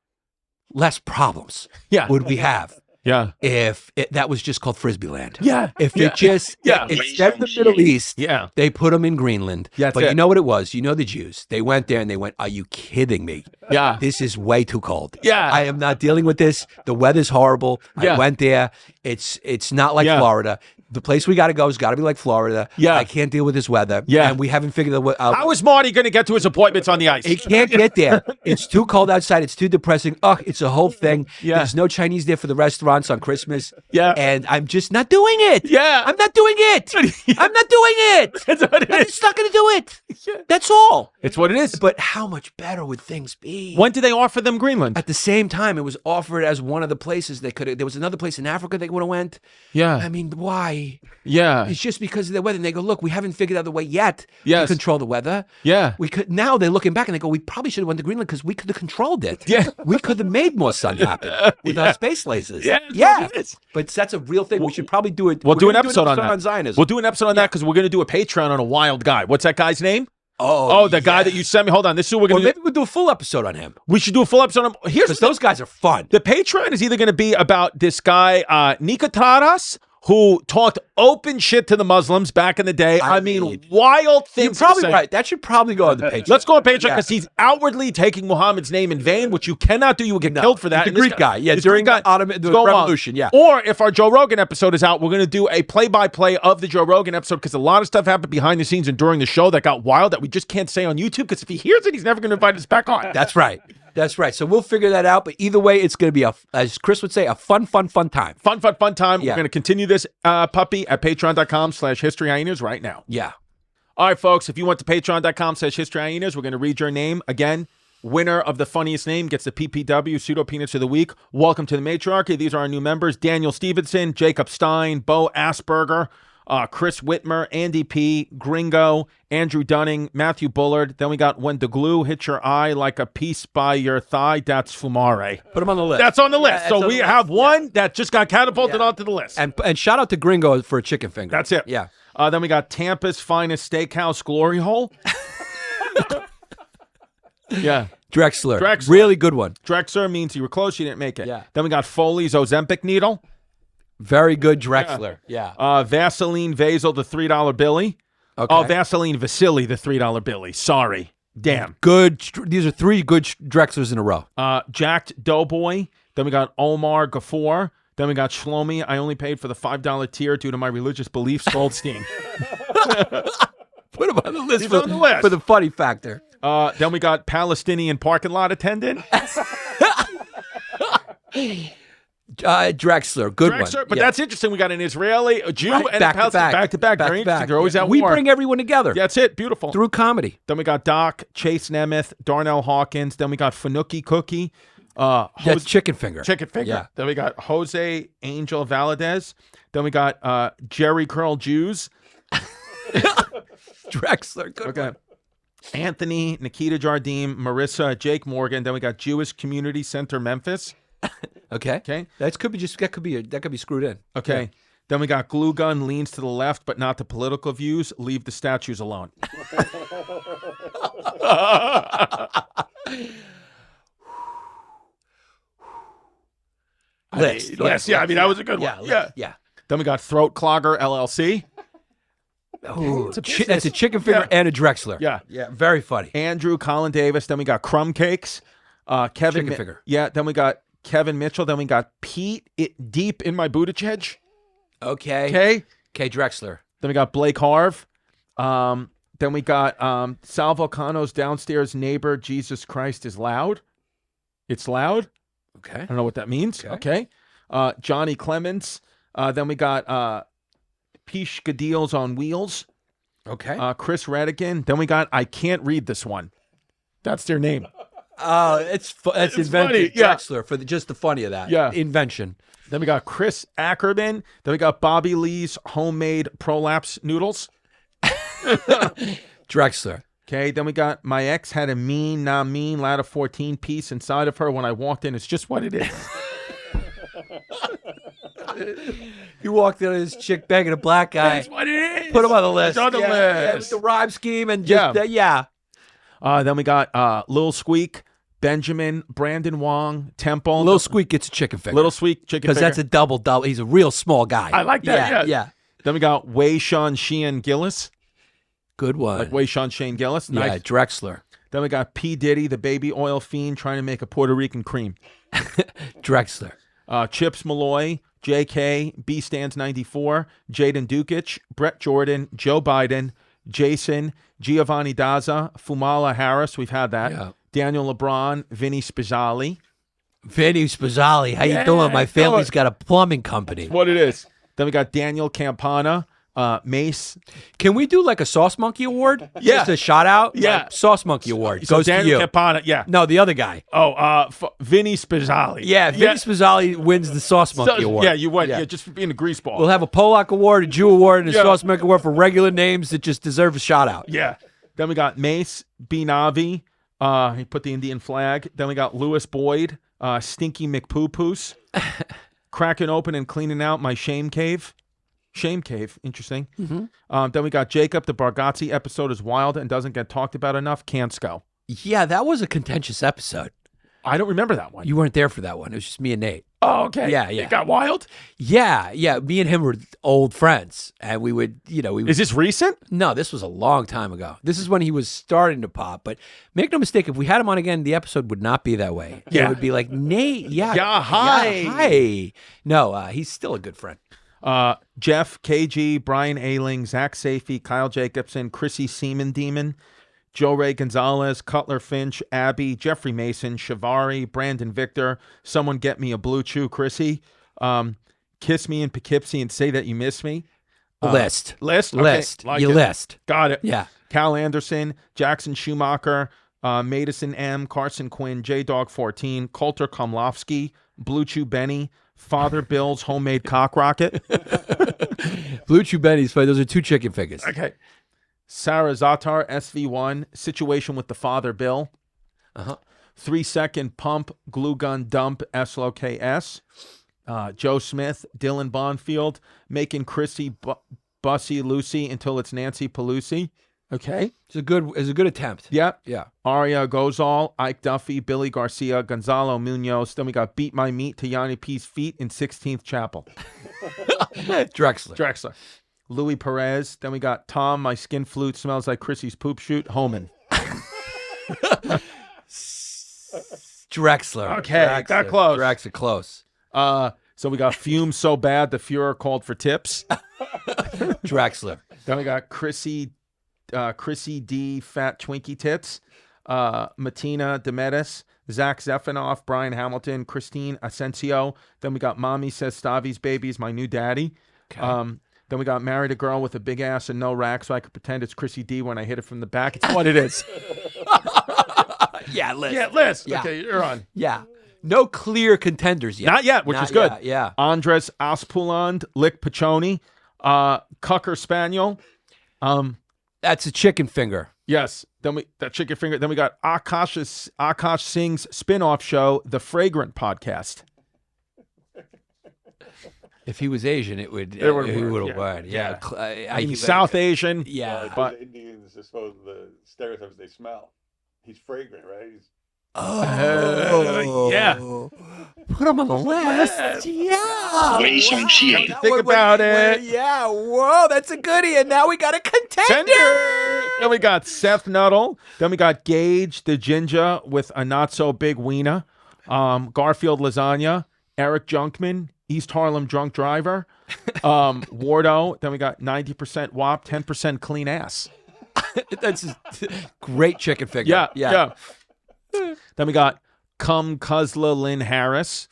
less problems Yeah. would we have Yeah. if that was just called Frisbee land? Yeah. If Yeah. it just, Yeah. instead of the Middle East, Yeah. they put them in Greenland. Yeah, that's but it. you know what it was? You know the Jews. They went there and they went, are you kidding me? Yeah. This is way too cold. Yeah. I am not dealing with this. The weather's horrible. Yeah. I went there. It's not like Yeah. Florida. The place we got to go has got to be like Florida. Yeah. I can't deal with this weather. Yeah. And we haven't figured out. How is Marty going to get to his appointments on the ice? He can't get there. It's too cold outside. It's too depressing. Oh, it's a whole thing. Yeah. There's no Chinese there for the restaurants on Christmas. Yeah. And I'm just not doing it. Yeah. I'm not doing it. I'm not doing it. That's what it I'm is. just not going to do it. That's all. It's what it is. But how much better would things be? When did they offer them Greenland? At the same time, it was offered as one of the places they could have. There was another place in Africa they would have went. Yeah. I mean, why? Yeah. It's just because of the weather. And they go, look, we haven't figured out the way yet Yes. to control the weather. Yeah. We could now. They're looking back and they go, we probably should have went to Greenland because we could have controlled it. Yeah. we could have made more sun happen with our space lasers. Yeah, that's yeah. what it is. But that's a real thing. We should probably do it. We'll We're do an gonna episode on that. on Zionism. We'll do an episode on that because we're going to do a Patreon on a wild guy. What's that guy's name? Oh, the guy that you sent me. Hold on. This is what we're Or going to maybe do. we'll do a full episode on him We should do a full episode on him. Here's because those guys are fun. the Patreon is either going to be about this guy, Nikataras, who talked open shit to the Muslims back in the day. I mean, wild things. You're probably to say. right. That should probably go on the page. Let's go on Patreon Yeah. because he's outwardly taking Muhammad's name in vain, which you cannot do. You will get killed for that. The And this Greek guy. Yeah, this during Greek guy, the Ottoman it's going wild. Revolution. Yeah. Or if our Joe Rogan episode is out, we're going to do a play-by-play of the Joe Rogan episode because a lot of stuff happened behind the scenes and during the show that got wild that we just can't say on YouTube because if he hears it, he's never going to invite us back on. That's right. That's right. So we'll figure that out. But either way, it's going to be, as Chris would say, a fun time. Fun time. Yeah. We're going to continue this puppy at patreon.com/historyhyenas right now. Yeah. All right, folks, if you went to patreon.com/historyhyenas, we're going to read your name. Again, winner of the funniest name gets the PPW Pseudo Peanuts of the Week. Welcome to the Matriarchy. These are our new members: Daniel Stevenson, Jacob Stein, Bo Asperger, Chris Whitmer, Andy P., Gringo, Andrew Dunning, Matthew Bullard. Then we got When the Glue Hits Your Eye Like a Piece by Your Thigh, that's Fumare. Put him on the list. That's on the list. that's So on we the have list. one that just got catapulted Yeah. onto the list. And shout out to Gringo for a chicken finger. That's it. Yeah. Then we got Tampa's Finest Steakhouse Glory Hole. Yeah. Drexler. Drexler. Really good one. Drexler means you were close, you didn't make it. Yeah. Then we got Foley's Ozempic needle. Very good Drexler. Yeah. Vaseline Vasel, the $3 Billy. Okay. Oh, Vaseline Vasily, the $3 Billy. Sorry. Damn. Good. These are three good Drexlers in a row. Jacked Doughboy. Then we got Omar Gafoor. Then we got Shlomi. I only paid for the $5 tier due to my religious beliefs. Goldstein. Put him on the list, He's on the list. for the funny factor. Then we got Palestinian parking lot attendant. Drexler. Good Drexler, one. but Yeah. that's interesting. We got an Israeli, a Jew, Right, and back a Palestinian. to back. Back to back. Back Very to back. interesting. They're always at We war. bring everyone together. Yeah, that's it. Beautiful. Through comedy. Then we got Doc, Chase Nemeth, Darnell Hawkins. Then we got Fanuki Cookie. That's chicken finger. Chicken finger. Yeah. Then we got Jose Angel Valadez. Then we got Jerry Curl Jews. Drexler. Good one. Anthony, Nikita Jardim, Marissa, Jake Morgan. Then we got Jewish Community Center Memphis. Okay. Okay. That could be screwed in. Okay. Yeah. Then we got Glue Gun leans to the left, but not the political views. Leave the statues alone. List. Yeah, I mean, that was a good Yeah. one. Yeah. Yeah. Then we got Throat Clogger LLC. Oh, It's a that's business. a chicken finger Yeah. and a Drexler. Yeah. Yeah. Very funny. Andrew Colin Davis. Then we got Crumb Cakes. Kevin Chicken finger. Yeah. Then we got Kevin Mitchell. Then we got Pete Deep in my Buttigieg. Okay. Okay. Okay, Drexler. Then we got Blake Harv. Then we got Sal Volcano's downstairs neighbor. Jesus Christ is loud. It's loud. Okay. I don't know what that means. Okay. Johnny Clements. Then we got Pish Gadils on Wheels. Okay. Chris Redigan. Then we got I Can't Read This One. That's their name. It's invented. funny, yeah. Drexler for just the funny of that. Yeah. Invention. Then we got Chris Ackerman. Then we got Bobby Lee's homemade prolapse noodles. Drexler. Okay. Then we got my ex had a mean, not mean, ladder 14 piece inside of her. When I walked in, it's just what it is. You walked in on this chick begging a black guy. That's what it is. Put him on the list. It's on the Yeah, list. with the rhyme scheme and just yeah. Then we got Lil Squeak, Benjamin, Brandon Wong, Temple. Little Squeak gets a chicken finger. Little Squeak chicken because finger. that's a double. He's a real small guy. I like that. Yeah. Then we got Wei Sean Sheehan Gillis. Good one. Like Wei Sean Shane Gillis. Yeah, Nice. Drexler. Then we got P. Diddy, the baby oil fiend, trying to make a Puerto Rican cream. Drexler. Chips Malloy, JK, B Stands 94, Jaden Dukic, Brett Jordan, Joe Biden, Jason, Giovanni Daza, Fumala Harris. We've had that. Yeah. Daniel LeBron, Vinny Spizali. Vinny Spazzali. How you doing? My family's got a plumbing company. What it is. Then we got Daniel Campana, Mace. Can we do like a Sauce Monkey Award? Yeah. Just a shout out? Yeah. Like, Sauce Monkey Award. So Goes to Daniel you. Campana, yeah. No, the other guy. Oh, Vinny Spizali. Yeah, Vinny Spazzali wins the Sauce Monkey Award. Yeah, you won. Yeah, just for being a greaseball. We'll have a Polak Award, a Jew Award, and a Yeah. Sauce Monkey Award for regular names that just deserve a shout out. Yeah. Then we got Mace, B. Navi. He put the Indian flag. Then we got Lewis Boyd, Stinky McPoo-Poos, cracking open and cleaning out my shame cave. Shame cave. Interesting. Then we got Jacob. The Bargatze episode is wild and doesn't get talked about enough. Can't go. Yeah, that was a contentious episode. I don't remember that one. You weren't there for that one. It was just me and Nate. Oh, okay. Yeah. It got wild? Yeah. Me and him were old friends, and we would, Is this recent? No, this was a long time ago. This is when he was starting to pop. But make no mistake, if we had him on again, the episode would not be that way. Yeah. It would be like, Nate, hi. hi. No, he's still a good friend. Jeff, KG, Brian Ailing, Zach Safey, Kyle Jacobson, Chrissy Seaman Demon, Joe Ray Gonzalez, Cutler Finch, Abby, Jeffrey Mason, Shavari, Brandon Victor, Someone Get Me a Blue Chew, Chrissy, Kiss Me in Poughkeepsie and Say That You Miss Me. List. List? Okay. List. Like You it. list. Got it. Yeah. Cal Anderson, Jackson Schumacher, Madison M, Carson Quinn, J-Dog 14, Coulter Komlovsky, Blue Chew Benny, Father Bill's Homemade Cock Rocket. Blue Chew Benny's funny. Those are two chicken fingers. Okay. Sarah Zatar, SV1, Situation with the Father Bill. 3-second pump, glue gun dump, SLOKS. Joe Smith, Dylan Bonfield, making Chrissy Bussy Lucy until it's Nancy Pelosi. Okay. It's a good attempt. Yep. Yeah. Aria Gozal, Ike Duffy, Billy Garcia, Gonzalo Munoz. Then we got Beat My Meat to Yanni P's Feet in 16th Chapel. Drexler. Louis Perez. Then we got Tom, My Skin Flute Smells Like Chrissy's Poop Shoot, Homan. Drexler. Okay, that close. Drexler, close. So we got Fumes So Bad, the Fuhrer Called for Tips. Drexler. Then we got Chrissy D, Fat Twinkie Tits. Matina Demetis, Zach Zefanoff, Brian Hamilton, Christine Asensio. Then we got Mommy Says Stavi's Baby's My New Daddy. Okay. Then we got Married a Girl with a Big Ass and No Rack, so I could pretend it's Chrissy D when I hit it from the back. It's what it is. Yeah, Liz. Yeah, Liz. Yeah. Okay, you're on. Yeah. No clear contenders yet. Not yet, which is good. Yeah. Andres Aspuland, Lick Pachoni, Cucker Spaniel. That's a chicken finger. Yes. Then that chicken finger. Then we got Akash Singh's spin-off show, The Fragrant Podcast. If he was Asian, he would have won. Yeah. I mean, South Asian. Yeah. But Indians are supposed the stereotypes they smell. He's fragrant, right? yeah. Put him on the list. Yeah. Wei Song Xian. Think about it. Yeah. Whoa, that's a goodie. And now we got a contender. Then we got Seth Nuttall. Then we got Gage the Ginger with a not so big wiener. Garfield Lasagna. Eric Junkman. East Harlem Drunk Driver. Wardo. Then we got 90% WAP, 10% clean ass. That's a great chicken finger. Yeah. Then we got Cum Kuzla Lynn Harris,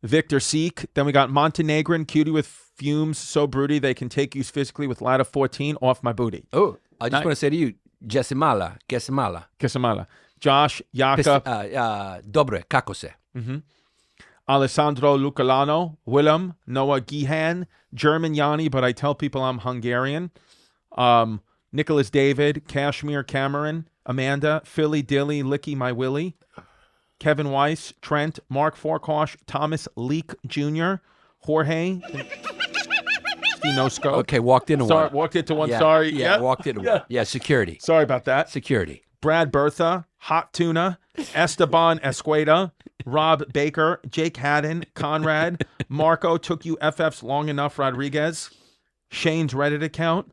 Victor Seek. Then we got Montenegrin Cutie with Fumes So Broody They Can Take You Physically with Ladder 14 Off My Booty. Oh, I just want to say to you, Gesimala. Kisamala. Josh Yaka. Dobre, kakose. Alessandro Lucalano, Willem, Noah Gihan, German Yanni, but I tell people I'm Hungarian. Nicholas David, Kashmir Cameron, Amanda, Philly Dilly, Licky My Willie, Kevin Weiss, Trent, Mark Forkosh, Thomas Leak Jr., Jorge, Steve No Scope. Okay, walked into Sorry, one. walked into one. Yeah, Sorry. Yeah, walked into one. Yeah, security. Sorry about that. Security. Brad Bertha, Hot Tuna, Esteban Escueda, Rob Baker, Jake Haddon, Conrad, Marco Took You FFs Long Enough Rodriguez, Shane's Reddit account,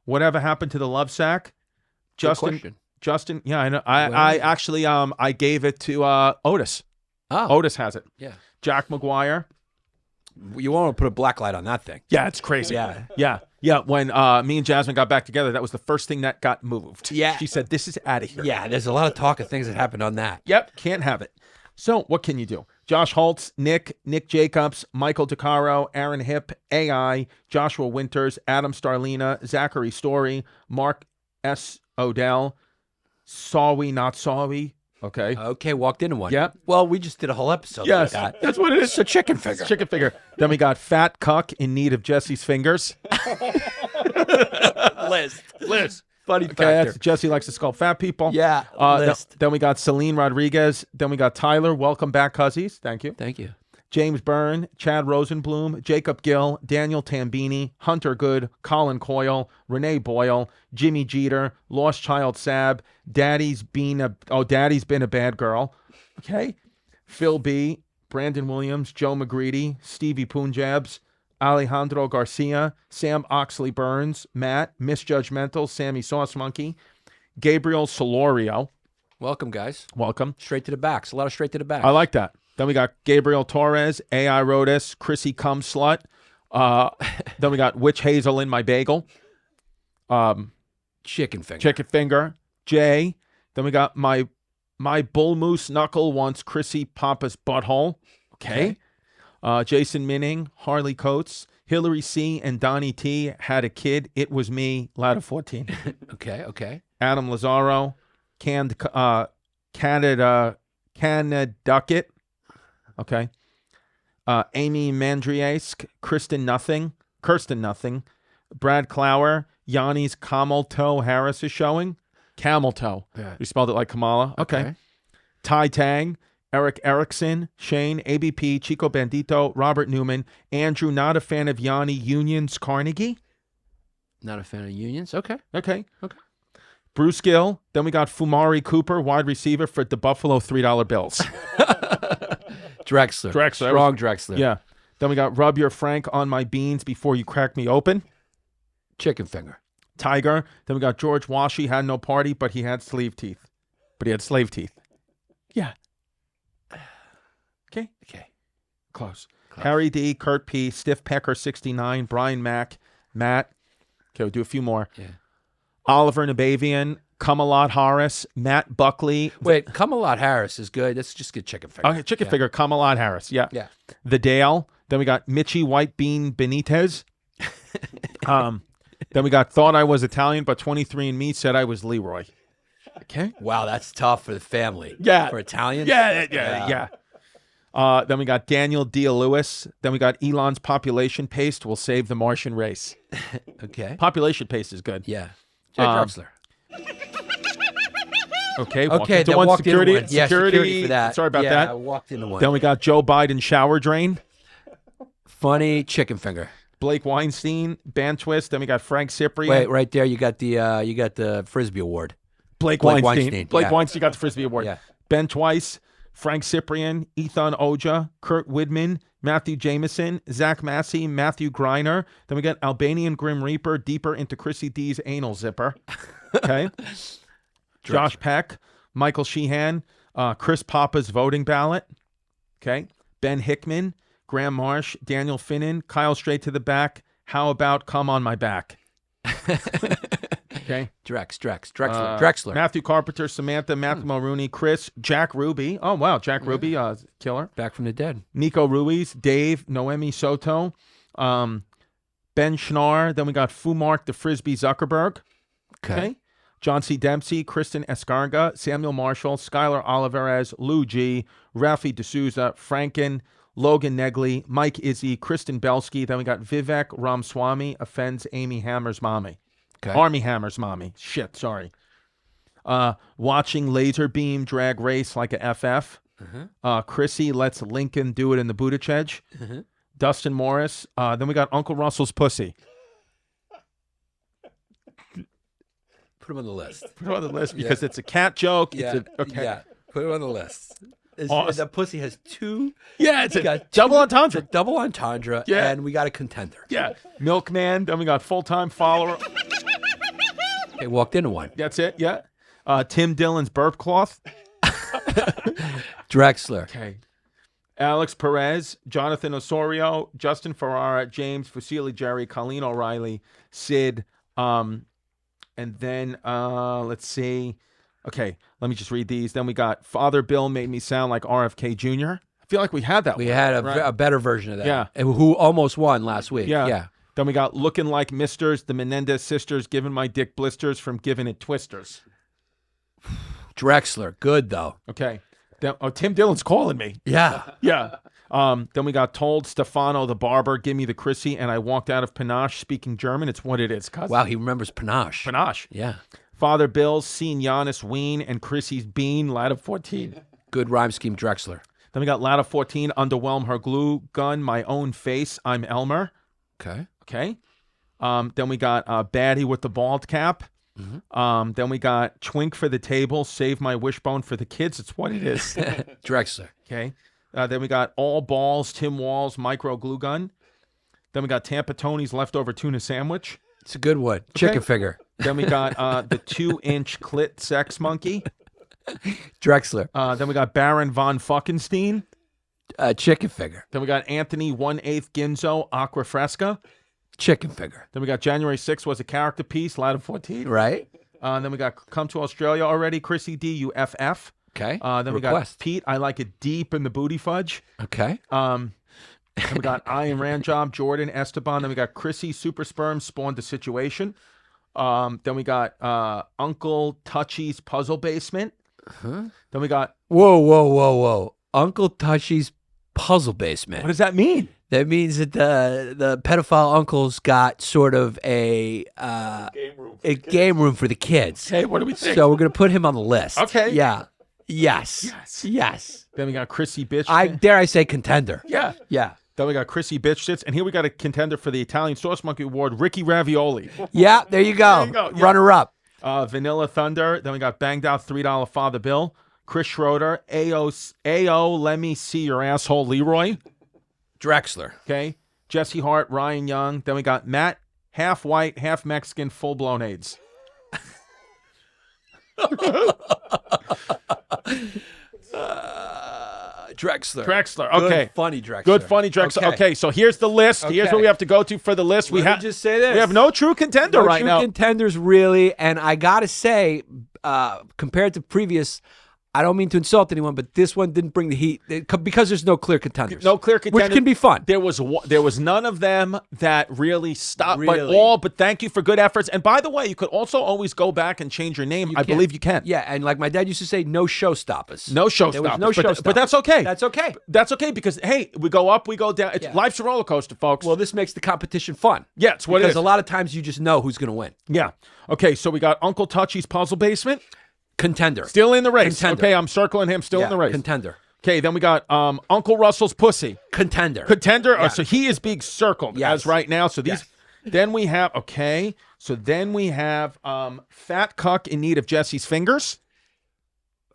Whatever Happened to the Love Sack, Justin, yeah, I know. I actually I gave it to Otis. Oh. Otis has it. Yeah. Jack McGuire. You want to put a black light on that thing. Yeah, it's crazy. Yeah. When me and Jasmine got back together, that was the first thing that got moved. Yeah. She said, "This is out of here." Yeah, there's a lot of talk of things that happened on that. Yep, can't have it. So what can you do? Josh Holtz, Nick Jacobs, Michael DeCaro, Aaron Hip, AI, Joshua Winters, Adam Starlina, Zachary Story, Mark S. Odell, Sawi Not Sawi. Okay. Okay, walked into one. Yep. Well, we just did a whole episode Yes, like that. that's what it is. It's a chicken finger. Chicken finger. Then we got Fat Cuck in Need of Jesse's Fingers. Liz. Funny Okay, factor. that's, Jesse likes to sculpt fat people. Yeah, list. Then we got Celine Rodriguez. Then we got Tyler. Welcome back, Cuzzies. Thank you. Thank you. James Byrne, Chad Rosenblum, Jacob Gill, Daniel Tambini, Hunter Good, Colin Coyle, Renee Boyle, Jimmy Jeter, Lost Child Sab, Daddy's been a bad girl. Okay. Phil B, Brandon Williams, Joe McGreedy, Stevie Punjabs, Alejandro Garcia, Sam Oxley Burns, Matt, Misjudgmental, Sammy Sauce Monkey, Gabriel Solorio. Welcome, guys. Welcome. Straight to the backs. A lot of straight to the back. I like that. Then we got Gabriel Torres, AI Rotis, Chrissy Cum Slut. Then we got Witch Hazel in My Bagel. Chicken finger. Jay. Then we got my Bull Moose Knuckle Wants Chrissy Papa's Butthole. Okay. Jason Minning, Harley Coates, Hillary C. and Donnie T. had a kid. It was me, Ladder 14. Okay. Adam Lazaro, Canada Duckett. Okay. Amy Mandriesk, Kirsten Nothing, Brad Clower, Yanni's Camel Toe Harris is showing. Camel Toe. Yeah. We spelled it like Kamala. Okay. Ty Tang, Eric Erickson, Shane, ABP, Chico Bandito, Robert Newman, Andrew, not a fan of Yanni, Unions, Carnegie. Not a fan of unions. Okay. Bruce Gill. Then we got Fumari Cooper, wide receiver for the Buffalo $3 bills. Drexler. Strong Drexler. Yeah. Then we got Rub Your Frank on my beans before you crack me open. Chicken finger. Tiger. Then we got George Washi, had no party, but he had slave teeth. But he had slave teeth. Yeah. Okay. Close. Harry D, Kurt P, Stiff Pecker 69, Brian Mack, Matt. Okay, we'll do a few more. Yeah. Oliver Nabavian, Kamalot Harris, Matt Buckley. Wait, Kamalot Harris is good. Let's just get chicken finger. Okay, chicken figure, Kamalot Harris. Yeah. Yeah. The Dale. Then we got Mitchie White Bean Benitez. Then we got Thought I Was Italian, but 23andMe said I was Leroy. Okay. Wow, that's tough for the family. Yeah. For Italians? Yeah. Then we got Daniel D. Lewis. Then we got Elon's population paste will save the Martian race. Okay. Population paste is good. Yeah. Jay Drexler. Okay. Okay, into then one. walked Security. into one. Yeah, security for that. Sorry about yeah, that. I walked into one. Then we got Joe Biden shower drain. Funny chicken finger. Blake Weinstein, band twist. Then we got Frank Cyprian. Wait, right there, you got the Frisbee Award. Blake Weinstein. Weinstein. Blake Yeah. Weinstein got the Frisbee Award. Yeah. Ben Twice, Frank Cyprian, Ethan Oja, Kurt Widman, Matthew Jameson, Zach Massey, Matthew Griner. Then we got Albanian Grim Reaper, deeper into Chrissy D's anal zipper. Okay. Josh Peck, Michael Sheehan, Chris Pappas voting ballot. Okay. Ben Hickman, Graham Marsh, Daniel Finnan, Kyle Straight to the Back. How about Come on My Back? Okay. Drexler. Matthew Carpenter, Samantha, Matthew Mulrooney, Chris, Jack Ruby. Oh, wow. Jack Ruby, killer. Back from the dead. Nico Ruiz, Dave, Noemi Soto, Ben Schnarr. Then we got Fumark, the Frisbee Zuckerberg. Okay. John C. Dempsey, Kristen Escarga, Samuel Marshall, Skylar Olivares, Lou G, Ralphie D'Souza, Franken, Logan Negley, Mike Izzy, Kristen Belsky. Then we got Vivek Ramswamy, offends Amy Hammer's mommy. Okay. Army Hammer's mommy. Shit, sorry. Watching Laser Beam drag race like a FF. Chrissy lets Lincoln do it in the Buttigieg. Dustin Morris. Then we got Uncle Russell's pussy. Put him on the list. Put it on the list because it's a cat joke. Yeah. Okay. Yeah. Put him on the list. Awesome. That pussy has two. Yeah, it's a got double two- entendre. it's a double entendre. Yeah. And we got a contender. Yeah. Milkman. Then we got full-time follower. They walked into one. That's it. Yeah. Tim Dillon's burp cloth. Drexler. Okay. Alex Perez, Jonathan Osorio, Justin Ferrara, James Fusili, Jerry, Colleen O'Reilly, Sid, and then let's see. Okay, let me just read these. Then we got Father Bill made me sound like RFK Jr. I feel like we had that. We one, had right? a better version of that. Yeah. And who almost won last week. Yeah. Yeah. Then we got looking like Misters, the Menendez sisters, giving my dick blisters from giving it twisters. Drexler. Good, though. Okay. Then, Tim Dillon's calling me. Yeah. Yeah. Then we got told Stefano the barber, give me the Chrissy, and I walked out of Panache speaking German. It's what it is, cousin. Wow, he remembers Panache. Panache. Yeah. Father Bill's seen Giannis Ween and Chrissy's Bean, lad of 14. Good rhyme scheme, Drexler. Then we got lad of 14, underwhelm her glue gun, my own face, I'm Elmer. Okay. Okay. Then we got Baddie with the bald cap. Then we got Twink for the table, save my wishbone for the kids. It's what it is. Drexler. Okay. Then we got all balls, Tim Walls, micro glue gun. Then we got Tampa Tony's leftover tuna sandwich. It's a good one. Chicken finger. Then we got the 2-inch clit sex monkey. Drexler. Then we got Baron von Fuckenstein. Chicken finger. Then we got Anthony 1/8 Ginzo Aqua Fresca. Chicken finger. Then we got January 6th was a character piece, lad of 14. Right? Then we got Come to Australia already, Chrissy D, UFF. Okay. Then we got Pete, I like it deep in the booty fudge. Okay. Then we got I am Ranjob, Jordan, Esteban. Then we got Chrissy, Super Sperm, spawned the situation. Then we got Uncle Touchy's Puzzle Basement. Then we got... Whoa. Uncle Touchy's Puzzle Basement. What does that mean? That means that the pedophile uncle's got sort of a game room for the kids. Okay, what do we think? So we're going to put him on the list. Okay. Yeah. Yes. Then we got Chrissy Bitch. Dare I say contender. Yeah. Yeah. Then we got Chrissy Bitch Shits. And here we got a contender for the Italian Sauce Monkey Award, Ricky Ravioli. Yeah, there you go. There you go, yeah. Runner up. Vanilla Thunder. Then we got Banged Out $3 Father Bill. Chris Schroeder. AO, let me see your asshole, Leroy. Drexler. Okay. Jesse Hart, Ryan Young. Then we got Matt, half white, half Mexican, full-blown AIDS. Drexler. Okay. Good funny Drexler. Good funny Drexler. Okay, so here's the list. Here's Okay. what we have to go to for the list. Let me just say this. We have no true contender No right true now. contenders, really. And I got to say, compared to previous, I don't mean to insult anyone, but this one didn't bring the heat because there's no clear contenders. No clear contenders. Which can be fun. There was none of them that really stopped, Really. but thank you for good efforts. And by the way, you could also always go back and change your name. I believe you can. Yeah, and like my dad used to say, no showstoppers. No showstoppers. There was no but, showstoppers. but that's okay. That's okay. That's okay because, hey, we go up, we go down. Yeah. Life's a roller coaster, folks. Well, this makes the competition fun. Yeah, it's what it is. Because a lot of times you just know who's going to win. Yeah. Okay, so we got Uncle Touchy's Puzzle Basement. Contender. Still in the race. Contender. Okay, I'm circling him. Still in the race. Contender. Okay, then we got Uncle Russell's Pussy. Contender. Contender. Yeah. Oh, so he is being circled Yes. as right now. So these. Yes. Then we have Then we have Fat Cuck in need of Jesse's fingers.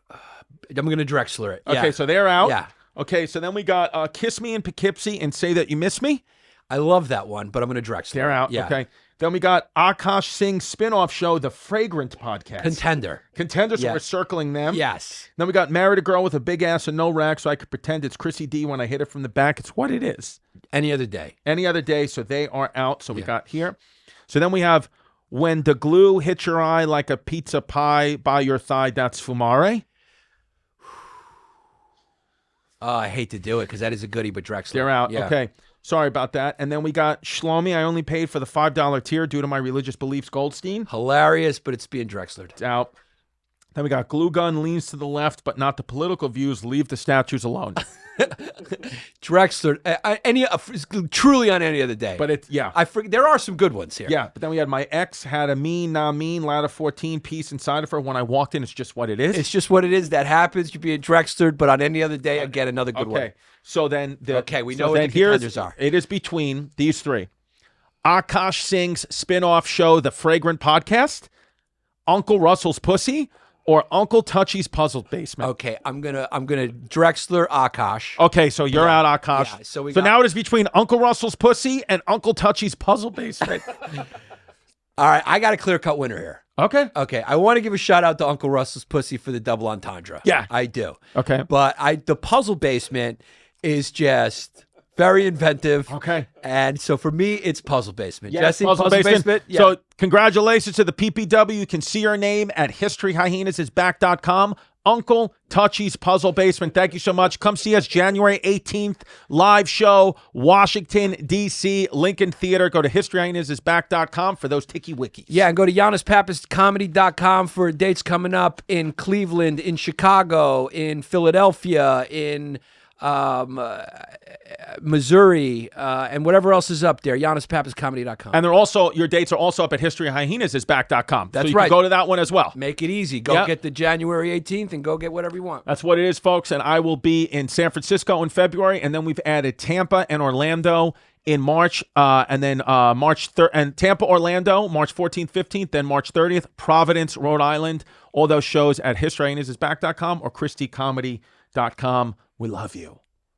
I'm going to Drexler it. Okay, Yeah. so they're out. Yeah. Okay, so then we got Kiss Me in Poughkeepsie and Say That You Miss Me. I love that one, but I'm going to Drexler. They're out. Yeah. Okay. Then we got Akash Singh's spin-off show, The Fragrant Podcast. Contender. Contenders, so Yeah. we're circling them. Yes. Then we got Married a Girl with a Big Ass and No Rack, so I could pretend it's Chrissy D when I hit it from the back. It's what it is. Any other day. Any other day, so they are out. So we got here. So then we have When the Glue Hits Your Eye Like a Pizza Pie by Your Thigh, that's Fumare. Oh, I hate to do it because that is a goodie, but Drexler. They're out. Yeah. Okay. Sorry about that. And then we got Shlomi. I only paid for the $5 tier due to my religious beliefs, Goldstein. Hilarious, but it's being Drexlered. It's out. Then we got Glue Gun leans to the left, but not the political views. Leave the statues alone. Drexler. Truly on any other day. But it's, yeah. There are some good ones here. Yeah, but then we had my ex had a mean, ladder 14 piece inside of her. When I walked in, it's just what it is. It's just what it is. That happens. You're being Drexlered, but on any other day, again, another good one. Okay, so then We know what the contenders are. It is between these three: Akash Singh's spin-off show, The Fragrant Podcast, Uncle Russell's Pussy, or Uncle Touchy's Puzzle Basement. Okay, I'm gonna Drexler Akash. Okay, so you're out, Akash. Yeah, so now it is between Uncle Russell's Pussy and Uncle Touchy's Puzzle Basement. All right, I got a clear-cut winner here. Okay. Okay, I want to give a shout out to Uncle Russell's Pussy for the double entendre. Yeah. I do. Okay. But the Puzzle Basement is just very inventive. Okay. And so for me, it's Puzzle Basement. Yes, Jesse, Puzzle Basement. Yeah. So congratulations to the PPW. You can see your name at historyhyenas.com. Uncle Touchy's Puzzle Basement. Thank you so much. Come see us January 18th. Live show, Washington, D.C., Lincoln Theater. Go to historyhyenas.com for those tiki wikis. Yeah, and go to YannisPappasComedy.com for dates coming up in Cleveland, in Chicago, in Philadelphia, in Missouri, and whatever else is up there. YannisPappasComedy.com. And your dates are also up at historyhyenas.com. That's so you right. can go to that one as well. Make it easy. Go get the January 18th and go get whatever you want. That's what it is, folks. And I will be in San Francisco in February, and then we've added Tampa and Orlando in March, and then Tampa, Orlando, March 14th, 15th, then March 30th, Providence, Rhode Island. All those shows at historyhyenas.com or christiecomedy.com. We love you.